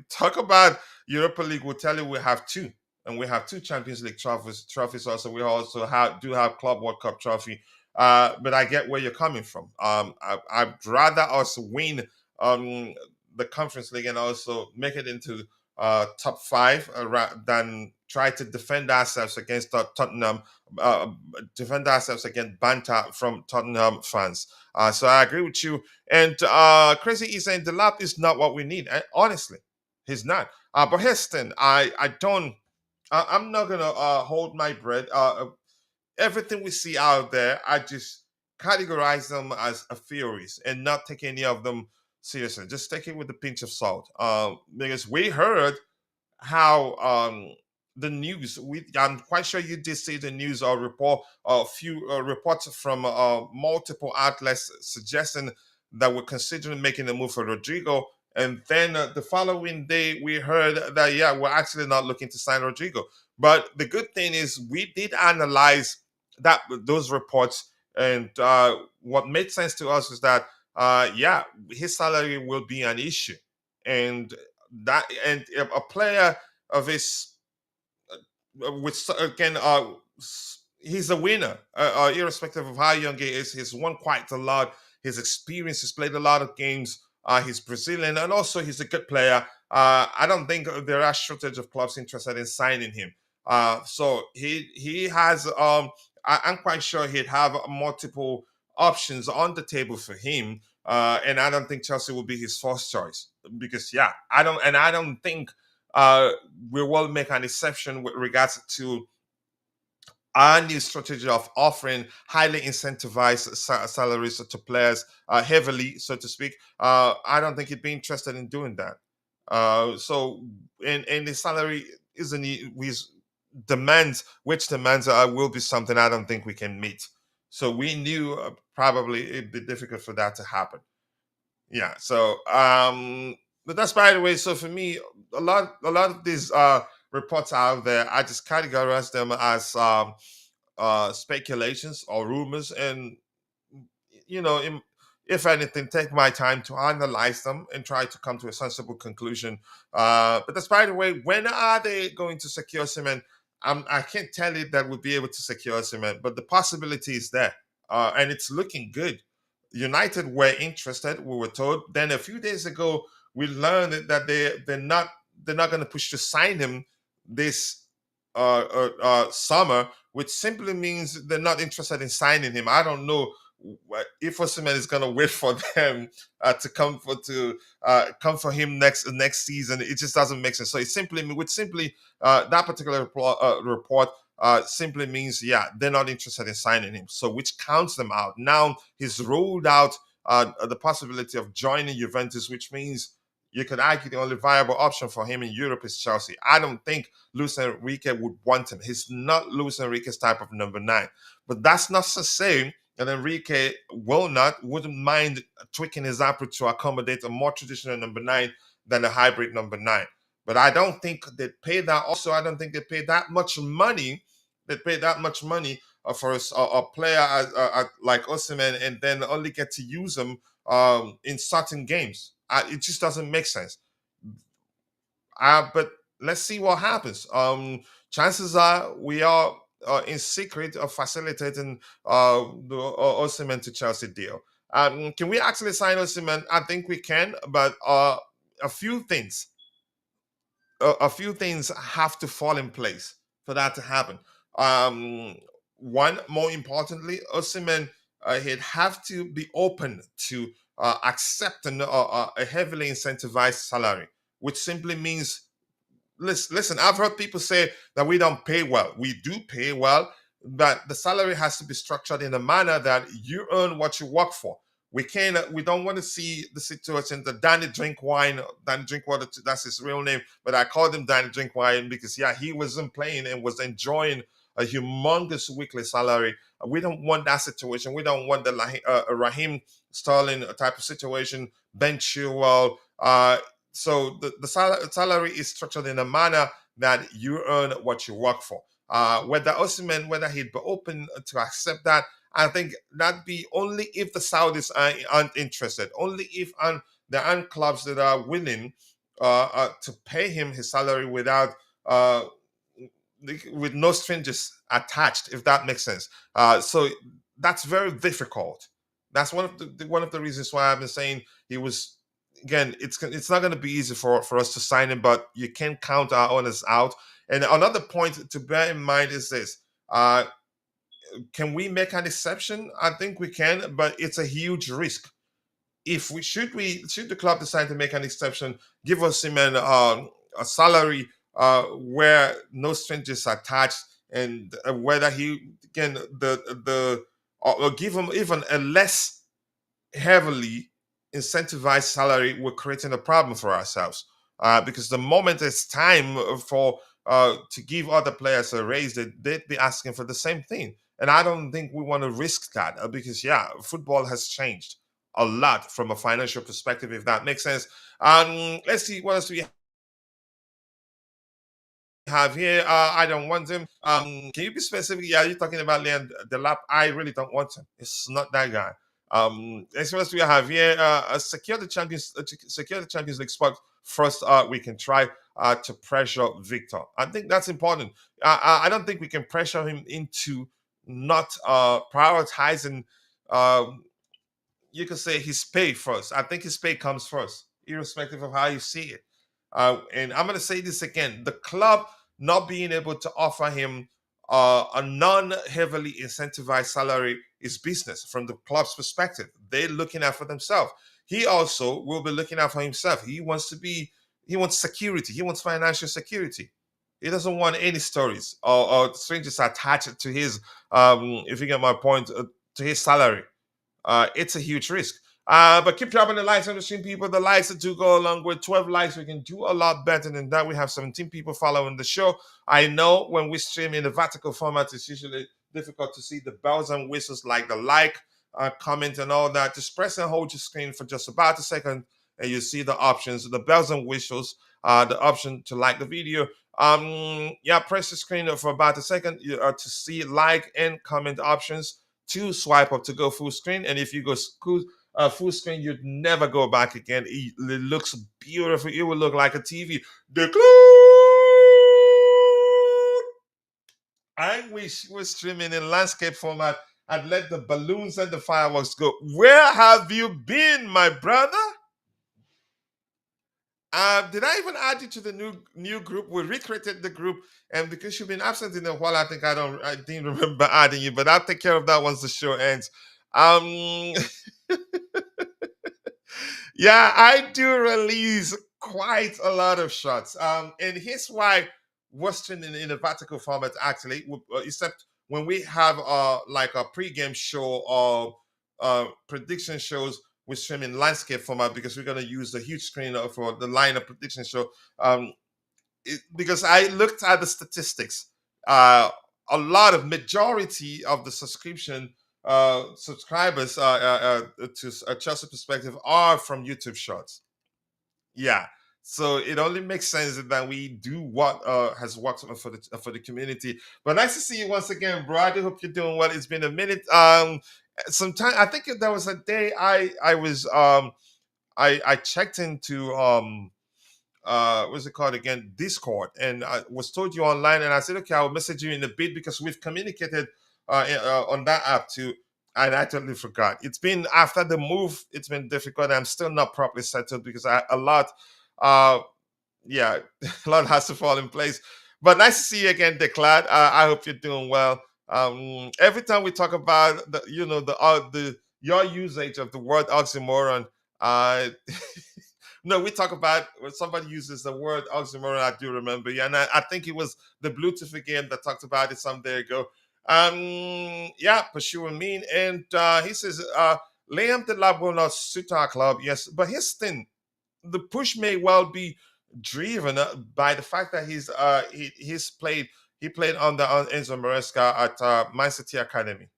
Talk about Europa League. We'll tell you we have two, and we have two Champions League trophies. Trophies also. We also have Club World Cup trophy. But I get where you're coming from. I'd rather us win the Conference League and also make it into top five than try to defend ourselves against Tottenham, uh, defend ourselves against banter from Tottenham fans. So I agree with you. And Crazy is saying Delap is not what we need. Honestly, he's not. But here's the thing. I don't. I'm not gonna hold my breath. Everything we see out there, I just categorize them as a theories and not take any of them seriously. Just take it with a pinch of salt. Because we heard how the news. I'm quite sure you did see the news or report a few reports from multiple outlets suggesting that we're considering making a move for Rodrygo. And then the following day, we heard that yeah, we're actually not looking to sign Rodrygo. But the good thing is, we did analyze those reports, and what made sense to us is that yeah, his salary will be an issue, and a player of his which again he's a winner irrespective of how young he is. He's won quite a lot. His experience, he's played a lot of games. He's Brazilian, and also he's a good player. I don't think there are shortage of clubs interested in signing him. So he has I'm quite sure he'd have multiple options on the table for him. And I don't think Chelsea will be his first choice, because yeah, I don't think uh, we will make an exception with regards to our new strategy of offering highly incentivized salaries to players heavily, so to speak. I don't think he'd be interested in doing that. So, and the salary isn't his demands, which demands will be something I don't think we can meet. So we knew probably it'd be difficult for that to happen. Yeah. So, but that's by the way. So for me, a lot of these reports out there, I just categorize them as speculations or rumors, and you know, if anything, take my time to analyze them and try to come to a sensible conclusion. But that's by the way, when are they going to secure cement? I can't tell you that we'll be able to secure cement, but the possibility is there, and it's looking good. United were interested, we were told. Then a few days ago, we learned that they're not going to push to sign him this summer, which simply means they're not interested in signing him. I don't know if Osimhen is going to wait for them to come for him next season. It just doesn't make sense. So it simply would simply that particular report simply means yeah, they're not interested in signing him. So which counts them out. Now he's ruled out the possibility of joining Juventus, which means you could argue the only viable option for him in Europe is Chelsea. I don't think Luis Enrique would want him. He's not Luis Enrique's type of number nine. But that's not to say that Enrique wouldn't mind tweaking his approach to accommodate a more traditional number nine than a hybrid number nine. But I don't think they'd pay that. Also, I don't think they pay that much money. They'd pay that much money for a player like Osimhen, and then only get to use him in certain games. It just doesn't make sense. But let's see what happens. Chances are we are in secret of facilitating the Osimhen to Chelsea deal. Can we actually sign Osimhen? I think we can, but a few things, a few things have to fall in place for that to happen. Um, one, more importantly, Osimhen, he'd have to be open to accept a heavily incentivized salary, which simply means, listen, I've heard people say that we don't pay well. We do pay well, but the salary has to be structured in a manner that you earn what you work for. We don't want to see the situation that Danny Drinkwater, that's his real name, but I called him Danny Drinkwine because, yeah, he wasn't playing and was enjoying a humongous weekly salary. We don't want that situation. We don't want the Raheem Sterling type of situation, Ben Chilwell. So the salary is structured in a manner that you earn what you work for. Whether Osimhen, whether he'd be open to accept that, I think that'd be only if the Saudis aren't interested, only if there aren't clubs that are willing to pay him his salary uh, with no strings attached, if that makes sense. So that's very difficult. That's one of the reasons why I've been saying he was. Again, it's not going to be easy for us to sign him, but you can't count our owners out. And another point to bear in mind is this: can we make an exception? I think we can, but it's a huge risk. If should the club decide to make an exception, give us him a salary where no strings are attached, and whether he can the or give him even a less heavily incentivized salary, we're creating a problem for ourselves. Because the moment it's time for to give other players a raise, they'd be asking for the same thing. And I don't think we want to risk that because, yeah, football has changed a lot from a financial perspective, if that makes sense. Let's see what else we have here. I don't want him. Can you be specific? Yeah, you're talking about Leon Delap. I really don't want him. It's not that guy. Let's see what else we have here. Secure the Champions League spot first. We can try to pressure Victor. I think that's important. I don't think we can pressure him into not prioritizing. You could say his pay first. I think his pay comes first, irrespective of how you see it. And I'm going to say this again: the club not being able to offer him a non-heavily incentivized salary is business from the club's perspective. They're looking out for themselves. He also will be looking out for himself. He wants security. He wants financial security. He doesn't want any stories or strangers attached to his, if you get my point, to his salary. It's a huge risk. But keep dropping the likes on the stream, people. The likes that do go along with 12 likes. We can do a lot better than that. We have 17 people following the show. I know when we stream in the vertical format, it's usually difficult to see the bells and whistles like the comment, and all that. Just press and hold your screen for just about a second, and you see the options, the bells and whistles, the option to like the video. Yeah, press the screen for about a second to see like and comment options. To swipe up to go full screen, and if you go full screen, you'd never go back again. It looks beautiful. It will look like a TV. I wish we were streaming in landscape format and let the balloons and the fireworks go. Where have you been, my brother? Did I even add you to the new group? We recreated the group, and because you've been absent in a while, I didn't remember adding you, but I'll take care of that once the show ends. Um, yeah, I do release quite a lot of shots. And here's why we're streaming in a vertical format actually, except when we have like a pre-game show or prediction shows, we stream in landscape format because we're going to use the huge screen for the lineup prediction show. Because I looked at the statistics, a lot of majority of the subscribers to a Chelsea perspective are from YouTube Shorts. Yeah, so it only makes sense that we do what has worked for the community. But nice to see you once again, bro. I do hope you're doing well. It's been a minute. Sometime I think there was a day I was I checked into what's it called again, Discord, and I was told you online, and I said, okay, I'll message you in a bit because we've communicated on that app too. And I totally forgot. It's been after the move. It's been difficult. I'm still not properly settled because a lot, uh, yeah, a lot has to fall in place. But nice to see you again, Declad. I hope you're doing well. Every time we talk about the your usage of the word oxymoron, uh, no, we talk about when somebody uses the word oxymoron. I do remember, yeah, and I think it was the Bluetooth game that talked about it some day ago. Yeah, pursuing mean, and he says, Liam Delap will not suit our club, yes, but his thing, the push may well be driven by the fact that he played under Enzo Maresca at Man City Academy.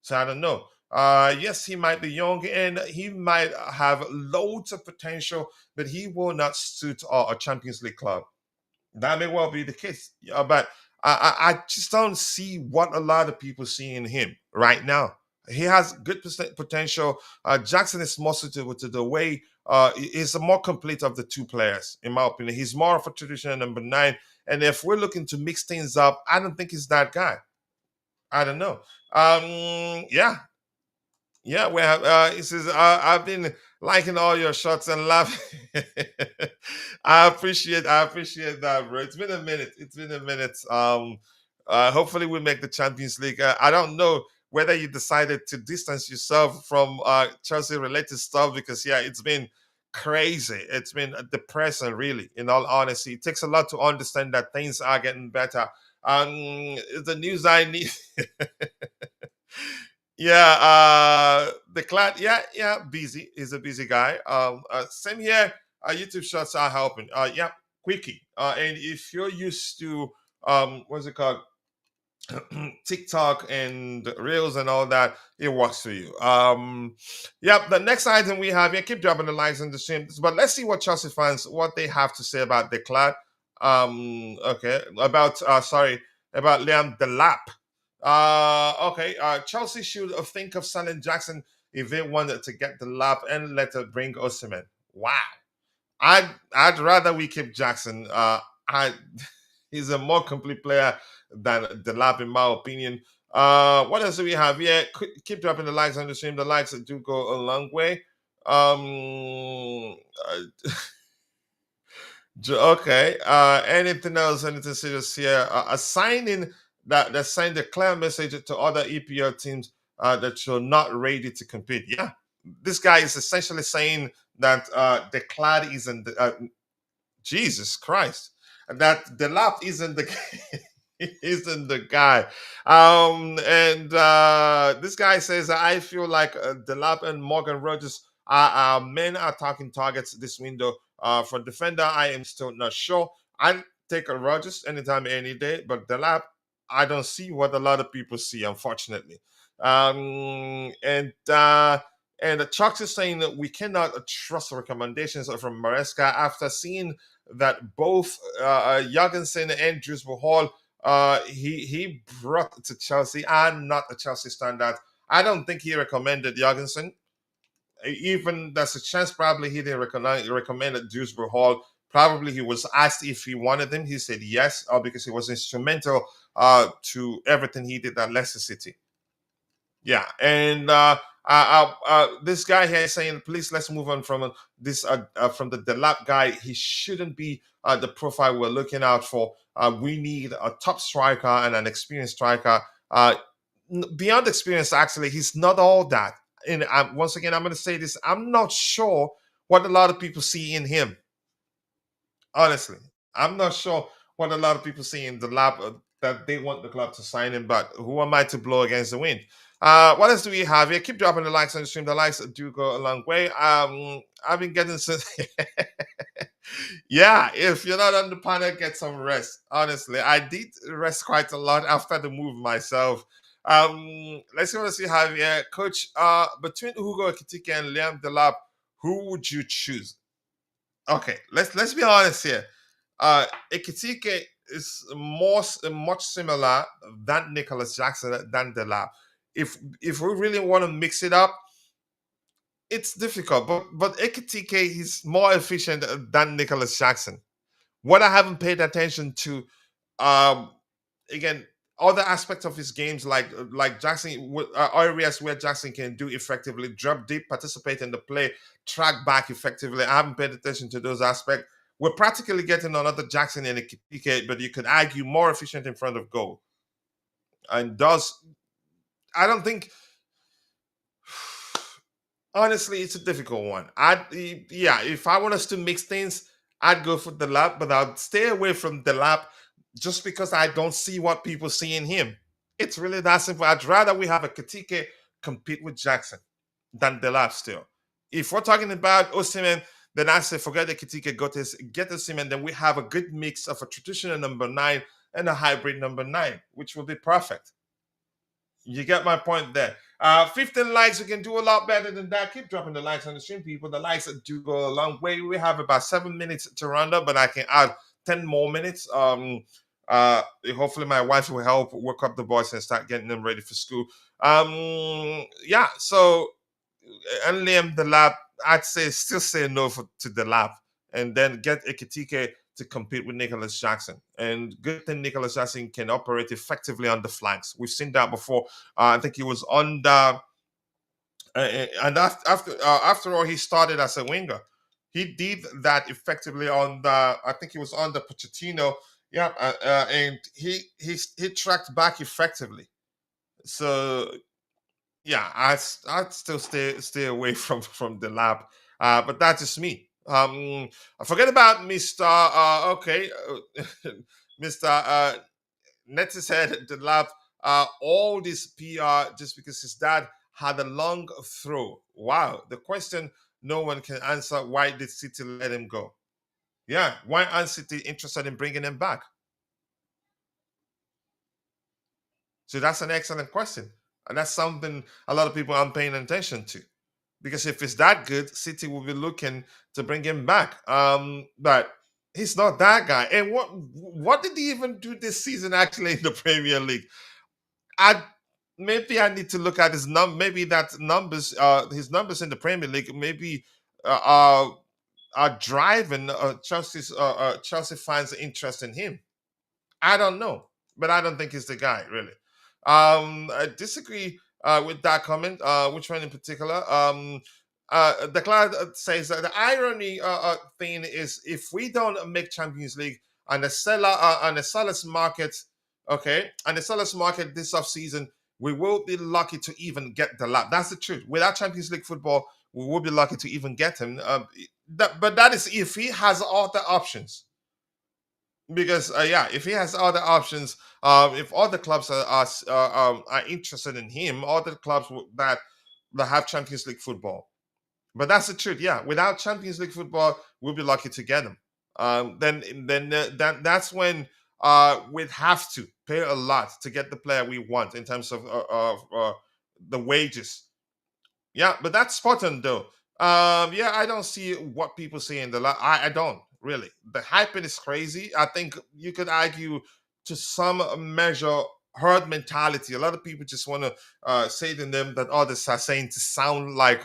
So I don't know. Yes, he might be young and he might have loads of potential, but he will not suit a Champions League club. That may well be the case, but I just don't see what a lot of people see in him right now. He has good potential. Jackson is more suitable to the way he's a more complete of the two players, in my opinion. He's more of a traditional number nine, and if we're looking to mix things up, I don't think he's that guy. I don't know. Yeah, yeah, well, he says, I've been liking all your shots and laughing. I appreciate that, bro. It's been a minute. It's been a minute. Hopefully we make the Champions League. I don't know whether you decided to distance yourself from Chelsea related stuff because yeah, it's been crazy. It's been depressing, really. In all honesty, it takes a lot to understand that things are getting better. The news I need. Yeah, the clad, yeah, busy. He's a busy guy. Same here. YouTube shots are helping. Yeah, quickie. And if you're used to what's it called, TikTok and Reels and all that, it works for you. Yeah. The next item we have here. Keep dropping the likes and the streams, but let's see what Chelsea fans what they have to say about the clad. Okay, about Liam Delap. Okay. Chelsea should think of selling Jackson if they wanted to get the lap and let it bring Osimhen. Wow. I'd rather we keep Jackson. I He's a more complete player than the lap in my opinion. What else do we have? Yeah, keep dropping the likes on the stream. The likes do go a long way. Okay. Anything else? Anything serious here? A signing that sent a clear message to other EPL teams that you're not ready to compete. Yeah, this guy is essentially saying that the clad isn't. Jesus Christ, that the lap isn't the isn't the guy. And this guy says, I feel like Delap and Morgan Rogers are main attacking targets this window. For defender, I am still not sure. I take a Rogers anytime, any day, but Delap, I don't see what a lot of people see, unfortunately. And Chuck is saying that we cannot trust recommendations from Maresca after seeing that both Jorgensen and Drewsbury Hall he brought to Chelsea and not the Chelsea standard. I don't think he recommended Jorgensen. Even there's a chance probably he didn't recommend Dewsbury Hall. Probably he was asked if he wanted him. He said yes, because he was instrumental to everything he did at Leicester City. Yeah, and this guy here is saying, please let's move on from this from the Delap guy. He shouldn't be the profile we're looking out for. We need a top striker and an experienced striker. Beyond experience, actually, he's not all that. And once again, I'm going to say this: I'm not sure what a lot of people see in him. Honestly, I'm not sure what a lot of people see in the lab that they want the club to sign him, but who am I to blow against the wind? What else do we have here? Keep dropping the likes on the stream. The likes do go a long way. I've been getting some. Yeah, if you're not on the panel, get some rest. Honestly, I did rest quite a lot after the move myself. Let's see what else we have here, Coach. Between Hugo Ekitike and Liam Delap, who would you choose? Okay, let's be honest here. Ekitike is much similar than Nicholas Jackson than Delap. If we really want to mix it up, it's difficult. But Ekitike is more efficient than Nicholas Jackson. What I haven't paid attention to, um, again, other aspects of his games like Jackson, areas where Jackson can do effectively, drop deep, participate in the play, track back effectively. I haven't paid attention to those aspects. We're practically getting another Jackson in a PK, but you could argue more efficient in front of goal. And I don't think, honestly, it's a difficult one. Yeah, if I want us to mix things, I'd go for Delap, but I'd stay away from Delap just because I don't see what people see in him. It's really that simple. I'd rather we have a Ekitike compete with Jackson than Delap still. If we're talking about Osimhen, then I say forget Ekitike, get Osimhen, then we have a good mix of a traditional number 9 and a hybrid number 9, which will be perfect. You get my point there. 15 likes, we can do a lot better than that. Keep dropping the likes on the stream, people. The likes do go a long way. We have about 7 minutes to round up, but I can add 10 more minutes. Hopefully my wife will help work up the boys and start getting them ready for school. Yeah, so and Liam the lab, I'd say still say no to the lab, and then get Ekitike to compete with Nicholas Jackson. And good thing Nicholas Jackson can operate effectively on the flanks. We've seen that before. I think he was on the and after all, he started as a winger. He did that effectively on the. I think he was on the Pochettino. Yeah, and he tracked back effectively. So yeah, I'd still stay away from the lab. But that's just me. I forget about Mr. Mr. Netis said the lab. All this PR just because his dad had a long throw. Wow, the question no one can answer: why did City let him go? Yeah, why aren't City interested in bringing him back? So that's an excellent question, and that's something a lot of people aren't paying attention to. Because if it's that good, City will be looking to bring him back. But he's not that guy. And what did he even do this season actually in the Premier League? I Maybe I need to look at his maybe that numbers his numbers in the Premier League maybe are driving Chelsea fans' interest in him. I don't know, but I don't think he's the guy really. I disagree with that comment. Which one in particular? The cloud says that the irony thing is if we don't make Champions League and the seller's market, okay, and the seller's market this off season, we will be lucky to even get the lap. That's the truth. Without Champions League football, we will be lucky to even get him. But that is if he has all the options because yeah, if he has other options, if all the clubs are interested in him, all the clubs that have Champions League football. But that's the truth. Yeah, without Champions League football, we'll be lucky to get him. That's when we'd have to pay a lot to get the player we want in terms of the wages. Yeah, but that's spot on though. Yeah, I don't see what people say in the I don't really. The hyping is crazy. I think you could argue to some measure herd mentality. A lot of people just want to say to them that others are saying to sound like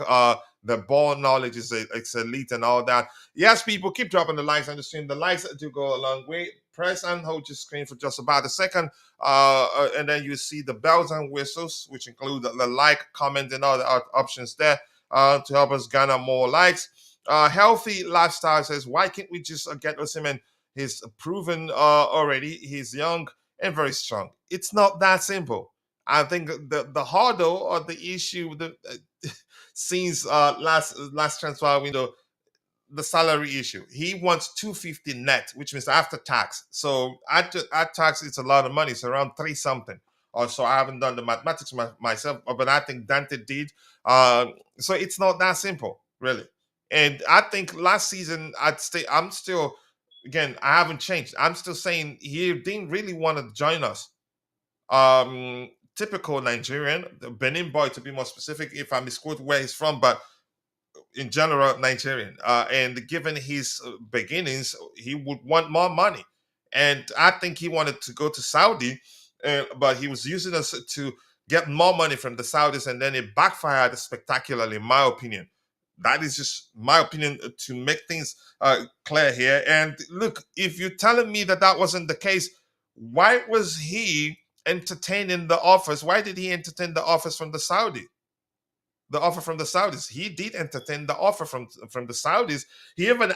the ball knowledge is it's elite and all that. Yes, people keep dropping the likes on the stream. The likes do go a long way. Press and hold your screen for just about a second, and then you see the bells and whistles, which include the like, comment, and all the options there to help us garner more likes. Healthy lifestyle says, why can't we just get Osimhen? He's proven already. He's young and very strong. It's not that simple. I think the hurdle or the issue since last transfer window, the salary issue. He wants 250 net, which means after tax. So at tax, it's a lot of money. It's around 3 something. Or so I haven't done the mathematics myself, but I think Dante did. So it's not that simple, really. And I think last season I'm still, again, I haven't changed. I'm still saying he didn't really want to join us. Typical Nigerian, the Benin boy to be more specific, if I misquote where he's from, but in general Nigerian. And given his beginnings, he would want more money. And I think he wanted to go to Saudi, but he was using us to get more money from the Saudis, and then it backfired spectacularly, in my opinion. That is just my opinion to make things clear here. And look, if you're telling me that wasn't the case, why was he entertaining the offers? Why did he entertain the offers from the Saudi? The offer from the Saudis. He did entertain the offer from the Saudis. He even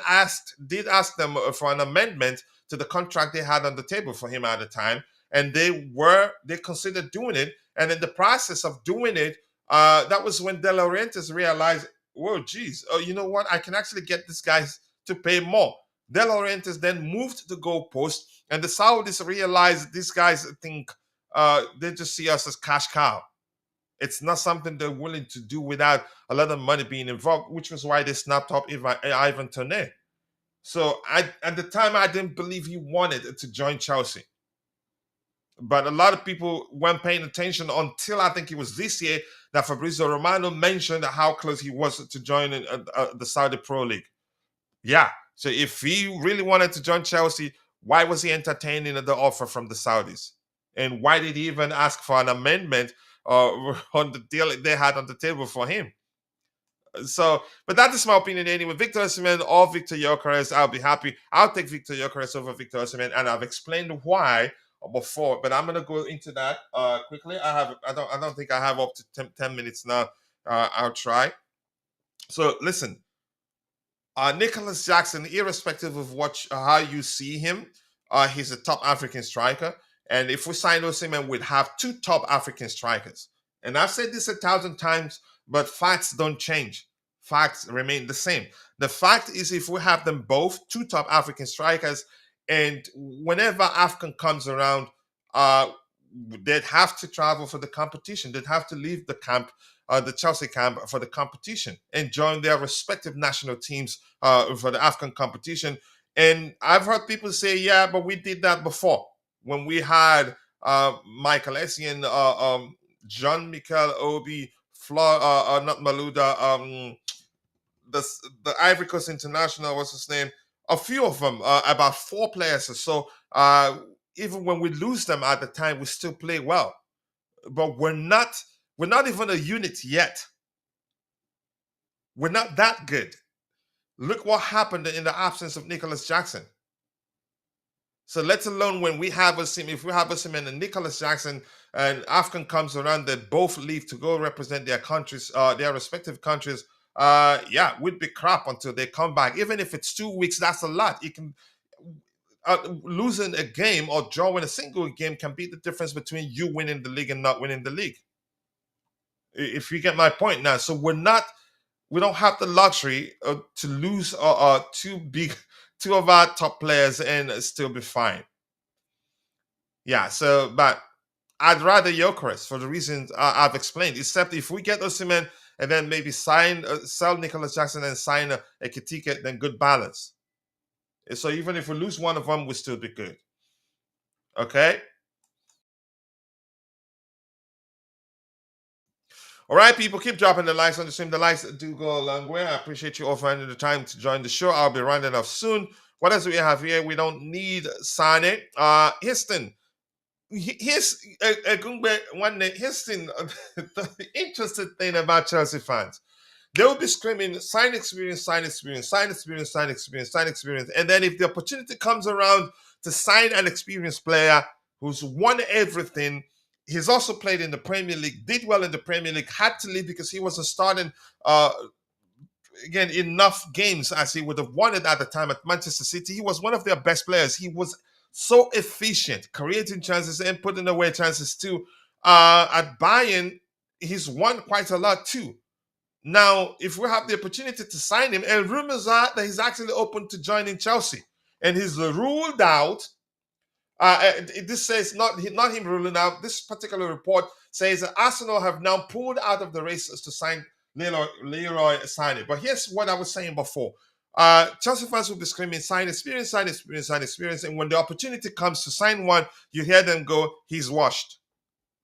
did ask them for an amendment to the contract they had on the table for him at the time. and they considered doing it. And in the process of doing it, that was when De Laurentiis realized, whoa, geez, oh, you know what? I can actually get these guys to pay more. De Laurentiis then moved the goalpost, and the Saudis realized these guys think they just see us as cash cow. It's not something they're willing to do without a lot of money being involved, which was why they snapped up Ivan Toney. So at the time, I didn't believe he wanted to join Chelsea. But a lot of people weren't paying attention until I think it was this year that Fabrizio Romano mentioned how close he was to joining the Saudi Pro League. Yeah. So if he really wanted to join Chelsea, why was he entertaining the offer from the Saudis? And why did he even ask for an amendment on the deal they had on the table for him? So, but that is my opinion anyway. Victor Osimhen or Victor Gyökeres, I'll be happy. I'll take Victor Gyökeres over Victor Osimhen, and I've explained why before. But I'm gonna go into that quickly. I don't think I have up to 10 minutes now. I'll try. So listen, Nicholas Jackson, irrespective of how you see him, he's a top African striker. And if we sign Osimhen, we'd have two top African strikers. And I've said this 1,000 times, but facts don't change. Facts remain the same. The fact is, if we have them both, two top African strikers, and whenever AFCON comes around, uh, they'd have to travel for the competition. They'd have to leave the camp, the Chelsea camp, for the competition and join their respective national teams for the AFCON competition. And I've heard people say, yeah, but we did that before when we had Michael Essien, John Mikel Obi, not Maluda, the Ivory Coast International, what's his name? A few of them, about 4 players or so. Even when we lose them at the time, we still play well. But we're not even a unit yet. We're not that good. Look what happened in the absence of Nicholas Jackson. So let alone when we have if we have Osimhen and Nicholas Jackson, and AFCON comes around, they both leave to go represent their countries, their respective countries. Yeah, we'd be crap until they come back. Even if it's 2 weeks, that's a lot. You can losing a game or drawing a single game can be the difference between you winning the league and not winning the league. If you get my point now, so we don't have the luxury to lose two of our top players and still be fine. Yeah, so but I'd rather Gyökeres for the reasons I've explained. Except if we get Osimhen and then maybe sell Nicholas Jackson and sign Ekitike, then good balance. So even if we lose one of them, we'll still be good. Okay. All right, people, keep dropping the likes on the stream. The likes do go a long way. I appreciate you all finding the time to join the show. I'll be rounding off soon. What else do we have here? We don't need Sane. Houston. Here's Houston. The interesting thing about Chelsea fans, they will be screaming, sign experience, sign experience, sign experience, sign experience, sign experience. And then if the opportunity comes around to sign an experienced player who's won everything, he's also played in the Premier League, did well in the Premier League, had to leave because he wasn't starting again enough games as he would have wanted at the time at Manchester City. He was one of their best players. He was so efficient, creating chances and putting away chances too. At Bayern, he's won quite a lot too. Now, if we have the opportunity to sign him, and rumors are that he's actually open to joining Chelsea, and he's ruled out. This says not him ruling out. This particular report says that Arsenal have now pulled out of the race to sign Leroy Sane. But here's what I was saying before. Chelsea fans will be screaming, sign experience, sign experience, sign experience. And when the opportunity comes to sign one, you hear them go, he's washed.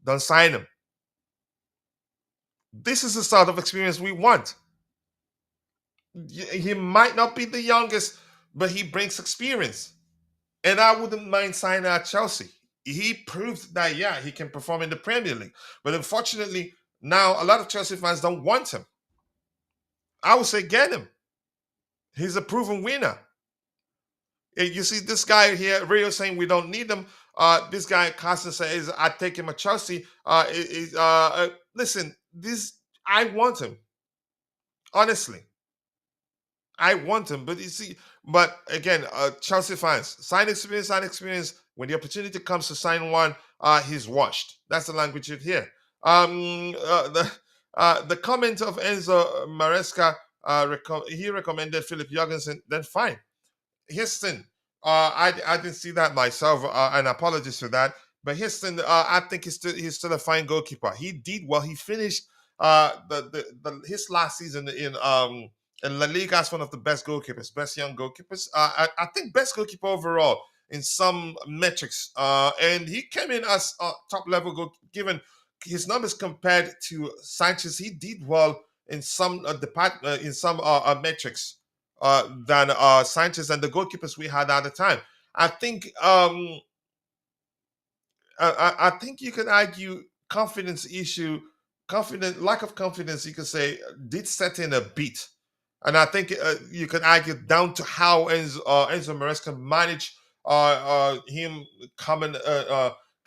Don't sign him. This is the sort of experience we want. He might not be the youngest, but he brings experience. And I wouldn't mind signing at Chelsea. He proved that, yeah, he can perform in the Premier League. But unfortunately, now a lot of Chelsea fans don't want him. I would say get him. He's a proven winner. You see this guy here, Rio, saying we don't need him. This guy, Carson, says, I'd take him at Chelsea. Listen, I want him. Honestly. I want him. But you see, but again, Chelsea fans, sign experience, When the opportunity comes to sign one, he's washed. That's the language you'd hear. The comment of Enzo Maresca, he recommended Philip Jorgensen. Then fine. Houston, I didn't see that myself, and apologies for that. But Houston, I think he's still a fine goalkeeper. He did well. He finished his last season in La Liga as one of the best goalkeepers, best young goalkeepers. I think best goalkeeper overall in some metrics. And he came in as top level goal. Given his numbers compared to Sanchez, he did well in some in some metrics than Sanchez and the goalkeepers we had at the time. I think I think you can argue confidence issue, confident lack of confidence. You could say did set in a bit, and I think you can argue down to how Enzo Maresca managed him coming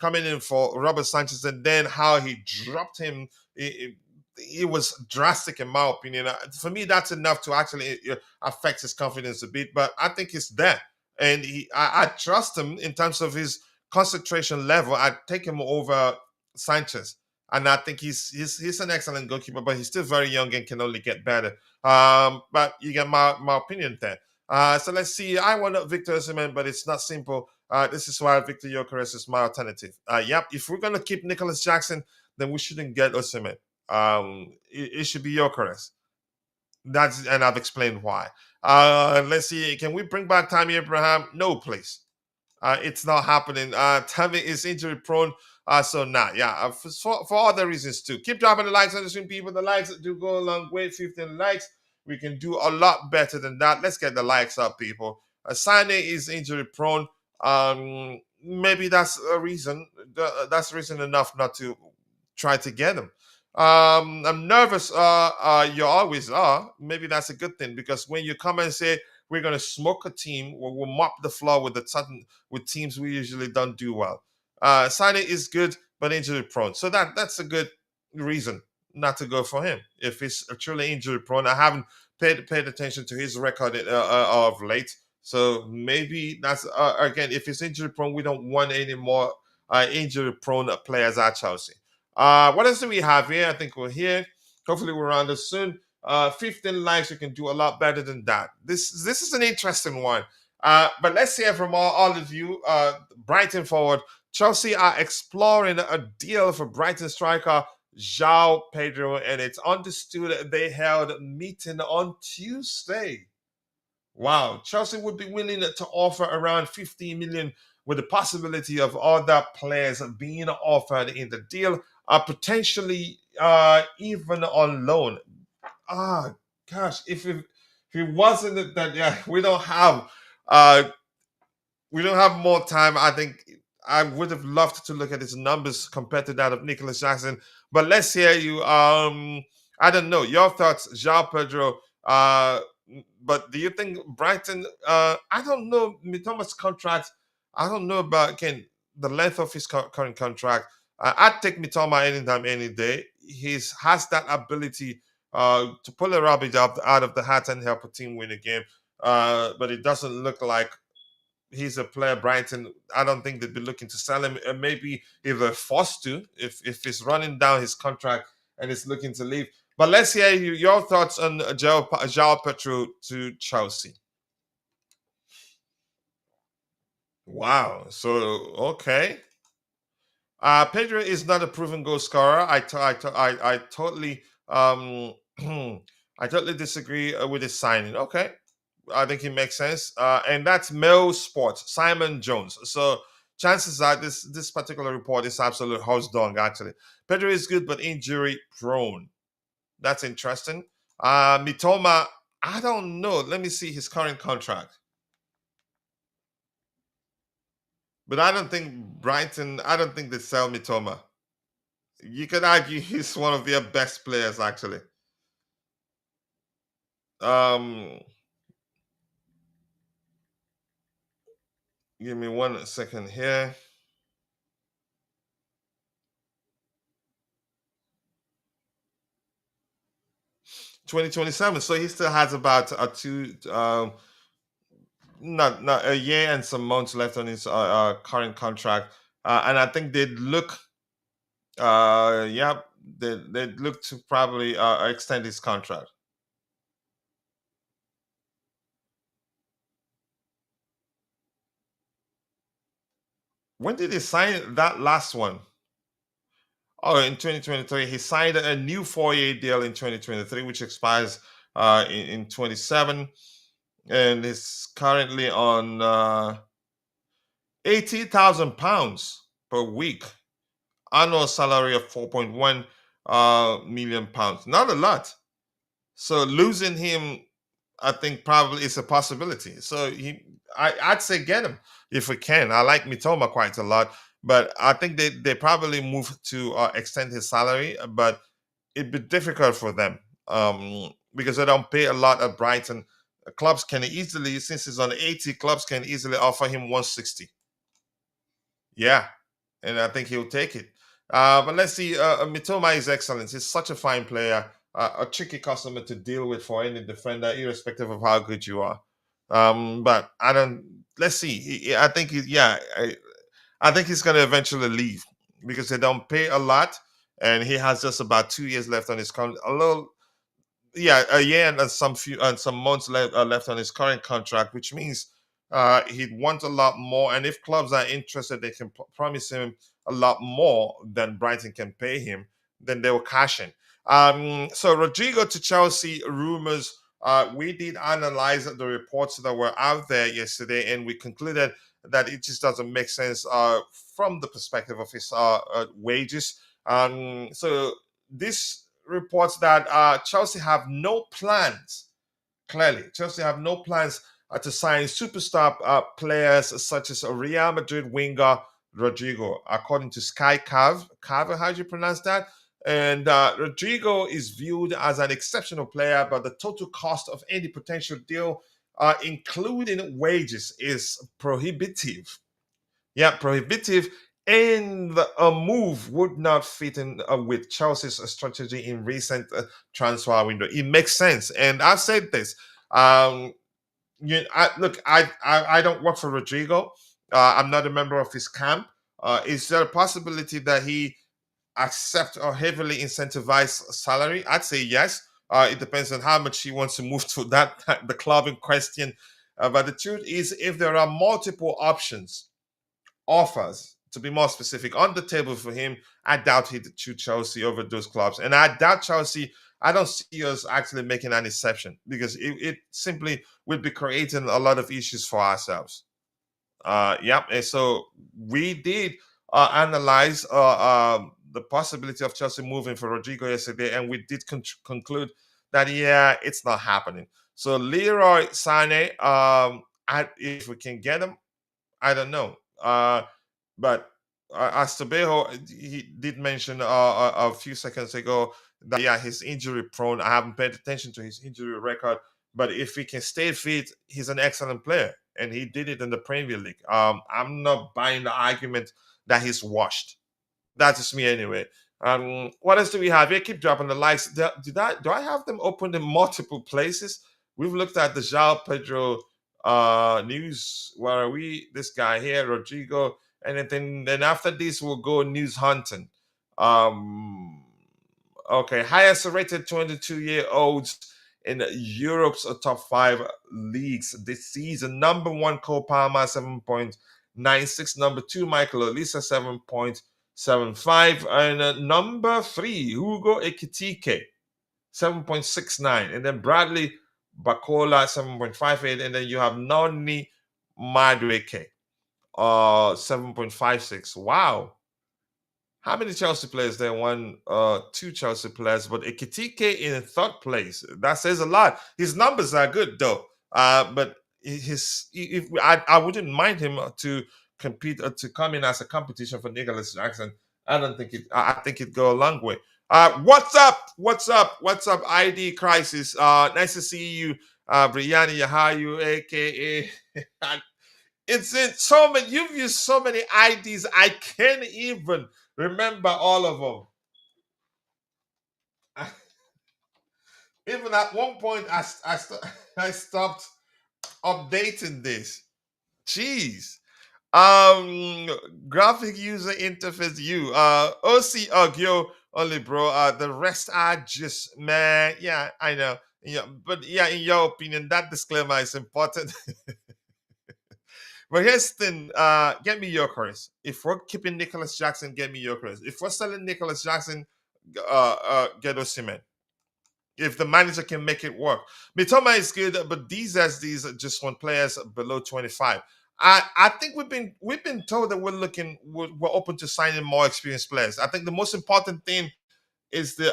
coming in for Robert Sanchez, and then how he dropped him. It was drastic in my opinion. For me, that's enough to actually affect his confidence a bit. But I think it's there, and I trust him in terms of his concentration level. I'd take him over Sanchez, and I think he's an excellent goalkeeper, but he's still very young and can only get better. But you get my opinion there. So let's see. I want Victor Osimhen, but it's not simple. This is why Victor Gyökeres is my alternative. Yep. If we're gonna keep Nicholas Jackson, then we shouldn't get Osimhen. It should be Gyökeres. And I've explained why. Let's see. Can we bring back Tammy Abraham? No, please. It's not happening. Tammy is injury prone. So nah, yeah, for other reasons too. Keep dropping the likes on the stream, people. The likes do go a long way. 15 likes. We can do a lot better than that. Let's get the likes up, people. Sane is injury prone. Maybe that's a reason. That's reason enough not to try to get him. I'm nervous. You always are. Maybe that's a good thing because when you come and say we're going to smoke a team, we'll mop the floor with teams we usually don't do well. Sane is good, but injury prone. So that's a good reason not to go for him. If he's truly injury prone, I haven't paid attention to his record of late. So maybe that's again, if he's injury prone, we don't want any more injury prone players at Chelsea. What else do we have here? I think we're here. Hopefully we're on this soon. 15 likes, we can do a lot better than that. This is an interesting one. But let's hear from all of you. Brighton forward. Chelsea are exploring a deal for Brighton striker Joao Pedro, and it's understood they held a meeting on Tuesday. Wow, Chelsea would be willing to offer around 15 million with the possibility of other players being offered in the deal, potentially even on loan. Gosh, if it wasn't that, yeah, uh we don't have more time. I think I would have loved to look at his numbers compared to that of Nicholas Jackson. But let's hear you. I don't know your thoughts, Joao Pedro. But do you think Brighton? I don't know Thomas' contract. I don't know about again the length of his current contract. I'd take Mitoma anytime, any day. He has that ability to pull a rabbit out of the hat and help a team win a game. But it doesn't look like he's a player Brighton. I don't think they'd be looking to sell him. Maybe if they're forced to, if he's running down his contract and is looking to leave. But let's hear your thoughts on Joao Pedro to Chelsea. Wow. So okay. Pedro is not a proven goal scorer. I totally I totally disagree with his signing. Okay, I think it makes sense. And that's Mail Sports, Simon Jones. So chances are this particular report is absolute horse dung. Actually, Pedro is good but injury prone. That's interesting. Mitoma, I don't know. Let me see his current contract. But I don't think Brighton. I don't think they sell Mitoma. You could argue he's one of their best players, actually. Um, Give me 1 second here. 2027. So he still has about a two. not a year and some months left on his current contract, and I think they'd look, yeah, they'd look to probably extend his contract. When did he sign that last one? Oh, in 2023, he signed a new 4-year deal in 2023, which expires in 27, and is currently on £80,000 per week, annual salary of 4.1 million pounds. Not a lot. So losing him, I think probably is a possibility. So I'd say get him if we can. I like Mitoma quite a lot, but I think they probably move to extend his salary, but it'd be difficult for them because they don't pay a lot at Brighton. Clubs can easily, since he's on 80, clubs can easily offer him 160. Yeah, and I think he'll take it. But let's see. Mitoma is excellent. He's such a fine player, a tricky customer to deal with for any defender, irrespective of how good you are. But I don't. Let's see. I think. Yeah, I think he's going to eventually leave because they don't pay a lot, and he has just about 2 years left on his contract. A little, yeah, a year and some months left on his current contract, which means he'd want a lot more. And if clubs are interested, they can promise him a lot more than Brighton can pay him. Then they will cash in. So Rodrygo to Chelsea rumors. We did analyze the reports that were out there yesterday, and we concluded that it just doesn't make sense from the perspective of his wages. So this reports that Chelsea have no plans. Clearly, Chelsea have no plans to sign superstar players such as a Real Madrid winger Rodrygo, according to Sky Carver, how do you pronounce that? And Rodrygo is viewed as an exceptional player, but the total cost of any potential deal, including wages, is prohibitive. Yeah, prohibitive. And a move would not fit in with Chelsea's strategy in recent transfer window. It makes sense, and I've said this. Um, look, I don't work for Rodrigo. I'm not a member of his camp. Is there a possibility that he accept a heavily incentivized salary? I'd say yes. It depends on how much he wants to move to the club in question. But the truth is, if there are multiple options, offers, to be more specific, on the table for him, I doubt he'd choose Chelsea over those clubs. And I doubt Chelsea, I don't see us actually making an exception because it simply would be creating a lot of issues for ourselves. Yeah, and so we did analyze the possibility of Chelsea moving for Rodrigo yesterday, and we did conclude that, yeah, it's not happening. So Leroy Sane, if we can get him, I don't know. But as Tobejo, he did mention a few seconds ago that, yeah, he's injury prone. I haven't paid attention to his injury record, but if he can stay fit, he's an excellent player, and he did it in the Premier League. I'm not buying the argument that he's washed. That's just me anyway. What else do we have here? Keep dropping the likes. Do I have them open in multiple places? We've looked at the Joao Pedro news. Where are we? This guy here, Rodrigo, and then after this we'll go news hunting. Um, okay, highest rated 22-year-olds in Europe's top five leagues this season. Number one, Cole Palmer, 7.96. Number two, Michael Olisa, 7.75. And number three, Hugo Ekitike, 7.69. And then Bradley Bacola, 7.58. And then you have Noni Madueke, 7.56. Wow. How many Chelsea players there? Two Chelsea players, but Ekitike in third place. That says a lot. His numbers are good though. But if I wouldn't mind him to compete to come in as a competition for Nicholas Jackson. I don't think it. I think it'd go a long way. What's up? What's up? What's up? ID Crisis. Nice to see you, Brianna Yahayu, aka. It's in so many. You've used so many IDs. I can't even remember all of them. Even at one point, I stopped updating this. Jeez. Um, graphic user interface you. OC Ogyo only bro. The rest are just man. Yeah, I know. Yeah, but yeah, in your opinion, that disclaimer is important. But here's the thing, get me Jokeris. If we're keeping Nicholas Jackson, get me Jokeris. If we're selling Nicholas Jackson, get Osimhen. If the manager can make it work. Mitoma is good, but these SDs just want players below 25. I think we've been told that we're open to signing more experienced players. I think the most important thing is the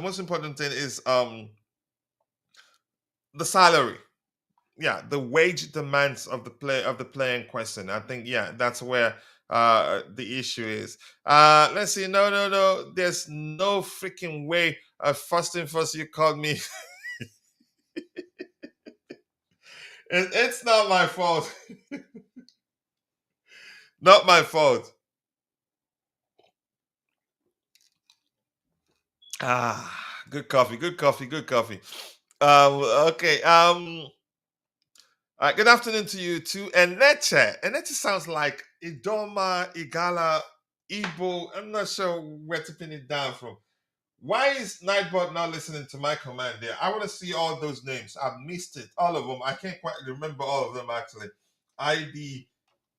most important thing is the salary. Yeah, the wage demands of the player in question. I think yeah, that's where the issue is. Let's see. No, no, no. There's no freaking way. First thing first, you called me. It's not my fault. Not my fault. Good coffee. Good coffee. Good coffee. Okay. Good afternoon to you too. Eneche. Eneche sounds like Idoma, Igala, Igbo. I'm not sure where to pin it down from. Why is Nightbot not listening to my command there? I want to see all those names. I've missed it. All of them. I can't quite remember all of them actually. ID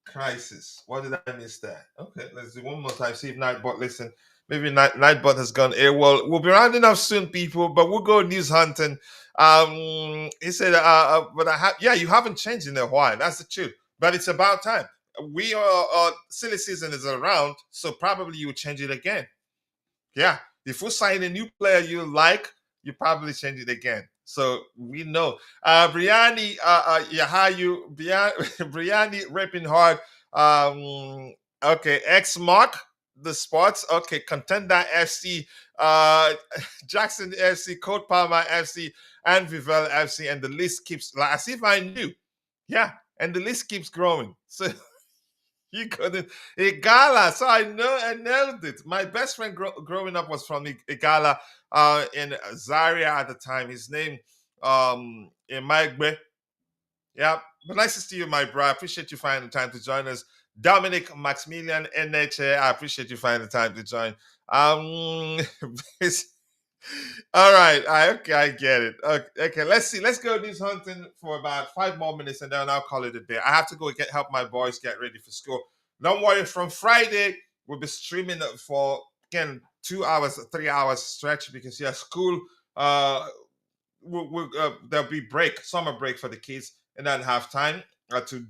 Crisis. What did I miss there? Okay, let's do one more time. See if Nightbot listen. Maybe Nightbot has gone AWOL. We'll be rounding up soon, people, but we'll go news hunting. He said, but yeah, you haven't changed in a while. That's the truth. But it's about time. We are silly season is around, so probably you will change it again. Yeah, if we sign a new player you like, you probably change it again. So we know. Briani, Yahayu, Briani ripping hard. Okay, X Mark, the sports. Okay, Contender FC, Jackson FC, Code Palmer FC, and Vivel FC, and the list keeps like as if I knew. Yeah, and the list keeps growing. So you couldn't. Igala. So I nailed it. My best friend growing up was from Igala in Zaria at the time. His name in Maigbe. Yeah. But nice to see you, my bro. I appreciate you finding the time to join us. Dominic Maximilian NHA. I appreciate you finding the time to join. All right. Okay, I get it. Okay, let's see. Let's go news hunting for about 5 more minutes and then I'll call it a day. I have to go help my boys get ready for school. Don't worry, from Friday, we'll be streaming for again 2 hours, 3 hours stretch because yeah, school there'll be summer break for the kids, and then have time to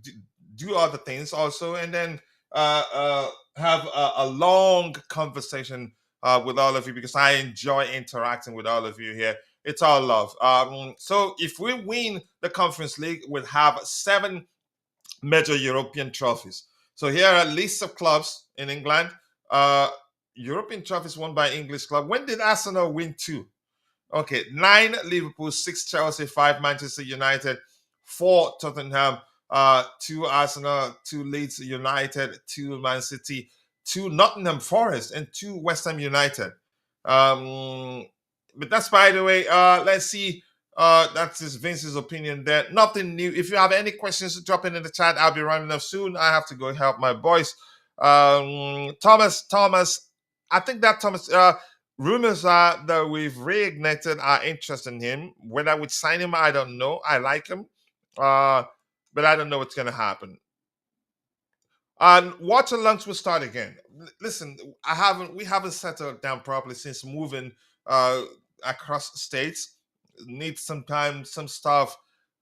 do other things also, and then have a long conversation with all of you because I enjoy interacting with all of you here. It's all love. So if we win the Conference League, we'll have 7 major European trophies. So here are lists of clubs in England. European trophies won by English club. When did Arsenal win 2? Okay, 9 Liverpool, 6 Chelsea, 5 Manchester United, 4 Tottenham, 2 Arsenal, 2 Leeds United, 2 Man City, 2 Nottingham Forest, and 2 West Ham United. But that's by the way. Let's see. That's just Vince's opinion there. Nothing new. If you have any questions, drop it in the chat. I'll be running up soon. I have to go help my boys. Thomas. I think that Thomas. Rumors are that we've reignited our interest in him. Whether we sign him, I don't know. I like him, but I don't know what's going to happen. And watch alongs will start again. Listen, we haven't settled down properly since moving uh, across states. Need some time, some stuff.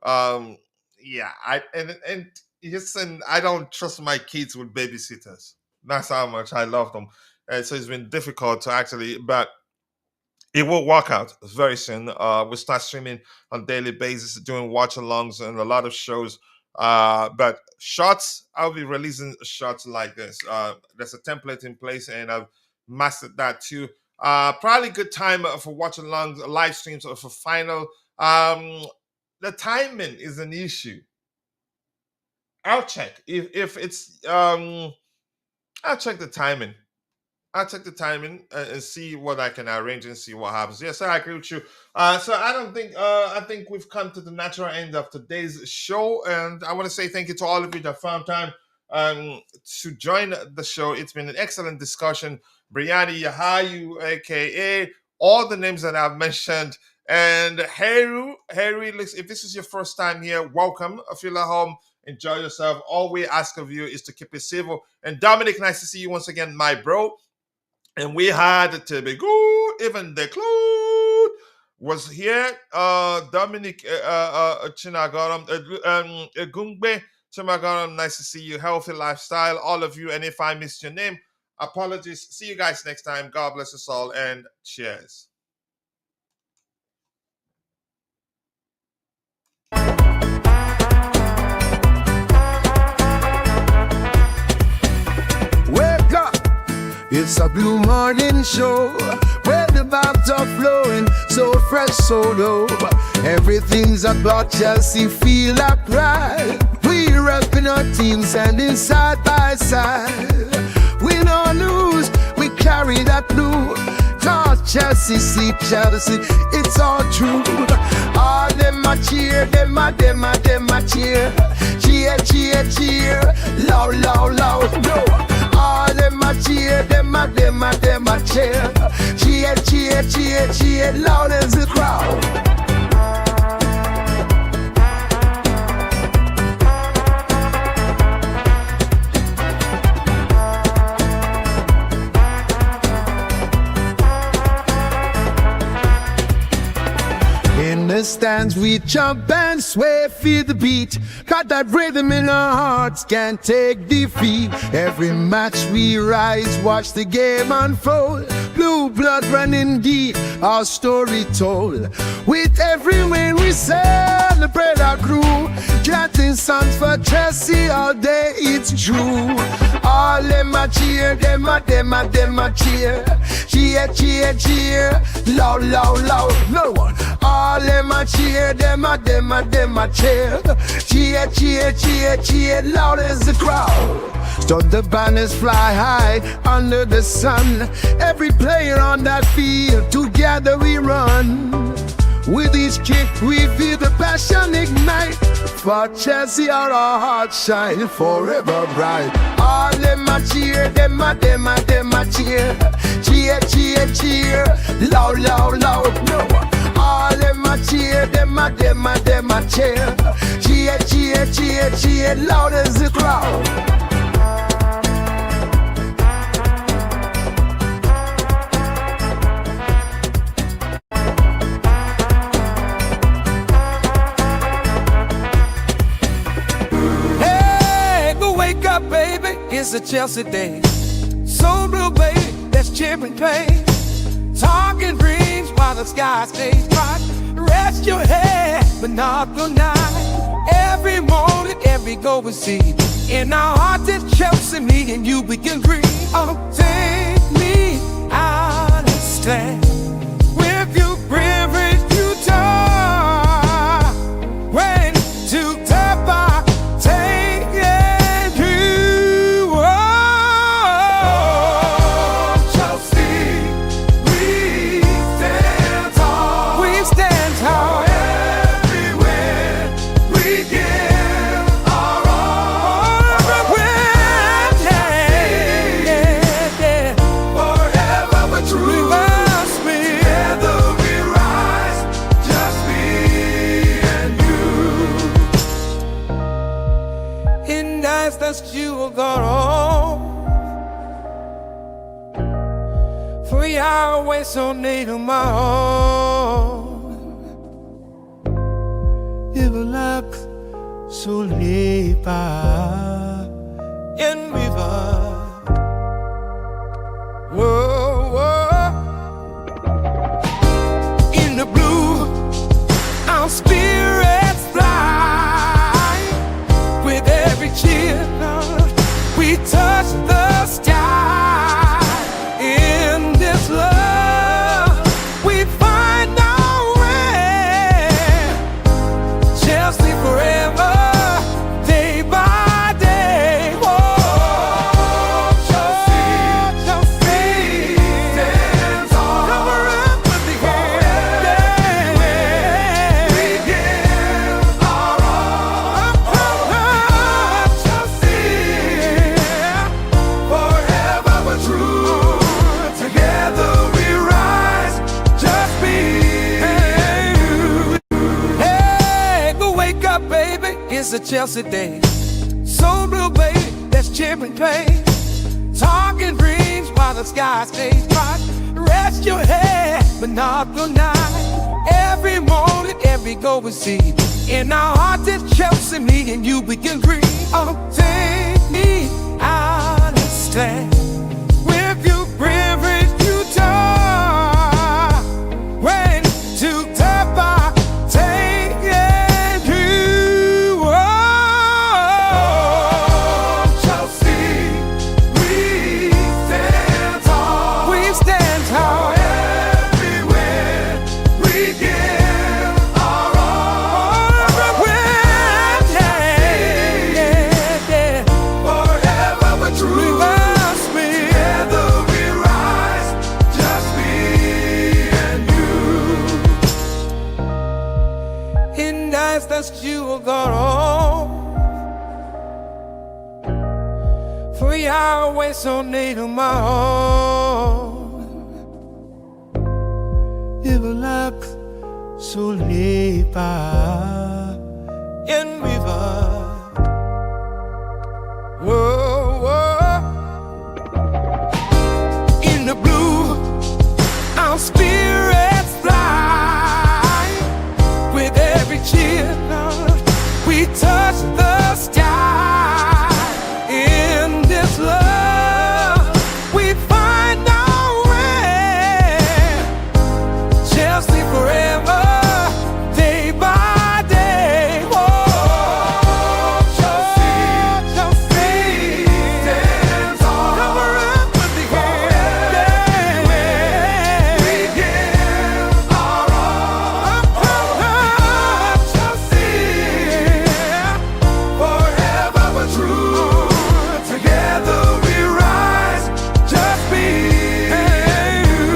Um, yeah, and listen, I don't trust my kids with babysitters. That's how much I love them. And so it's been difficult to actually, but it will work out very soon. We'll start streaming on daily basis, doing watch alongs and a lot of shows. But shots, I'll be releasing shots like this. There's a template in place, and I've mastered that too. Probably good time for watch alongs, live streams, or for final. The timing is an issue. I'll check if it's. I'll check the timing. I'll take the time in and see what I can arrange and see what happens. Yes, I agree with you. So I don't think I think we've come to the natural end of today's show, and I want to say thank you to all of you that found time to join the show. It's been an excellent discussion. Brianni Yahayu, aka all the names that I've mentioned, and Harry. If this is your first time here, welcome. Feel at home. Enjoy yourself. All we ask of you is to keep it civil. And Dominic, nice to see you once again, my bro. And we had to be good, even the Claude was here. Dominic Chinagaram, Gungbe Chinagaram, nice to see you. Healthy lifestyle, all of you. And if I missed your name, apologies. See you guys next time. God bless us all and cheers. Wake up! It's a blue morning show where the vibes are flowing, so fresh, so low. Everything's about Chelsea, feel upright. We repping our team, standing side by side. Win or lose, we carry that blue. Talk Chelsea, see Chelsea, it's all true. All them a cheer, them a cheer. Cheer, cheer, cheer, loud, loud, loud, no. All them a cheer, them a cheer. Cheer, cheer, cheer, cheer, loud as the crowd. In the stands we jump and sway, feel the beat. Got that rhythm in our hearts, can't take defeat. Every match we rise, watch the game unfold. Blue blood running deep, our story told. With every win we celebrate our crew. Chanting songs for Chelsea all day, it's true. All them a cheer, them a cheer. Cheer, cheer, cheer, loud, loud, loud, no one. All them a cheer, them a cheer. Cheer, cheer, cheer, cheer, loud as the crowd. Stop the banners fly high under the sun. Every player on that field, together we run. With each kick we feel the passion ignite. For Chelsea our hearts shine forever bright. All them a cheer, them a cheer. Cheer, cheer, cheer, loud, loud, loud, no. All them a cheer, them a cheer. Cheer, cheer, cheer, cheer, loud as the crowd. Baby, it's a Chelsea day. So blue, baby, let's cheer and play. Talking dreams while the sky stays bright. Rest your head, but not the night. Every morning, every goal we see. In our hearts, it's Chelsea, me and you, we can dream. Oh, take me out and stand with you, privilege you talk. When to tap our take. You got on 3 hours so near my own. It will look so deeper in river. Whoa, whoa. In the blue, our spirits fly with every cheer. We touch the sky in this love. We find our way. Chelsea forever, day by day. Whoa. it's a Chelsea day. So blue, baby, that's champagne pain. Talking dreams while the sky stays bright. Rest your head, but not the night. Every morning, every go we see. In our hearts, it's Chelsea, me and you, we can dream. Oh, take me out of stand. With you, privilege, you talk. When to tap, I take it you. Oh, Chelsea, we stand tall. We stand tall. Everywhere we give our all. Everywhere, yeah. Forever we're true. We must be. Together we rise, just me and you. In nights that you will go home. 3 hours away, so near to my home. Delap, so deep in river. Whoa, whoa. In the blue, our spirits fly. With every cheer, we touch the sky. In this love, we find our way. Chelsea forever, day by day. Oh, Chelsea, Chelsea stands on. Cover up with the hand. We give our all. Chelsea, forever we're true. Together we rise, just me and you.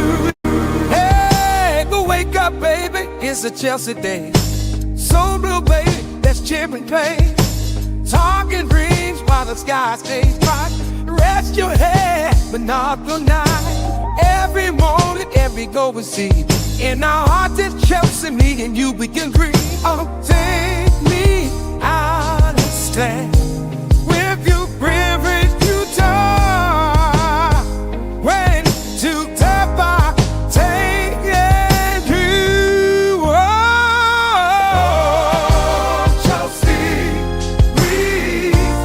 Hey, go wake up, baby, it's a Chelsea day. So blue, baby, that's champagne pain. Talking dreams while the sky stays bright. Rest your head, but not the night. Every morning, every go we see. In our hearts, it's Chelsea, me and you, we can dream. Oh, take me out of stand. With you, privilege, you talk. When to tap, I take it you. Oh, Chelsea, we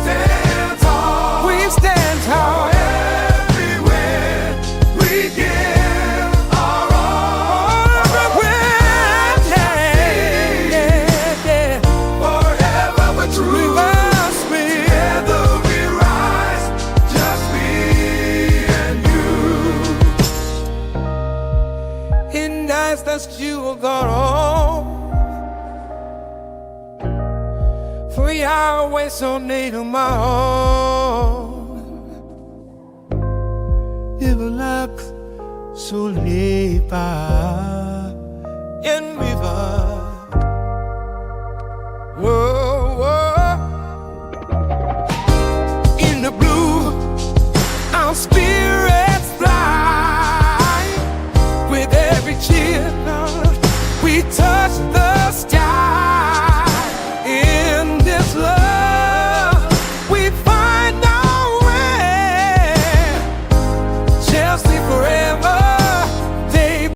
stand tall. We stand tall. Everywhere we give our all. Everywhere, yeah. Forever we're true. We must be. Together we rise, just me and you. In nights that you will go home. 3 hours away, so near to my home. Delap, so deep in river. Whoa, whoa. In the blue, our spirits fly. With every cheer, we touch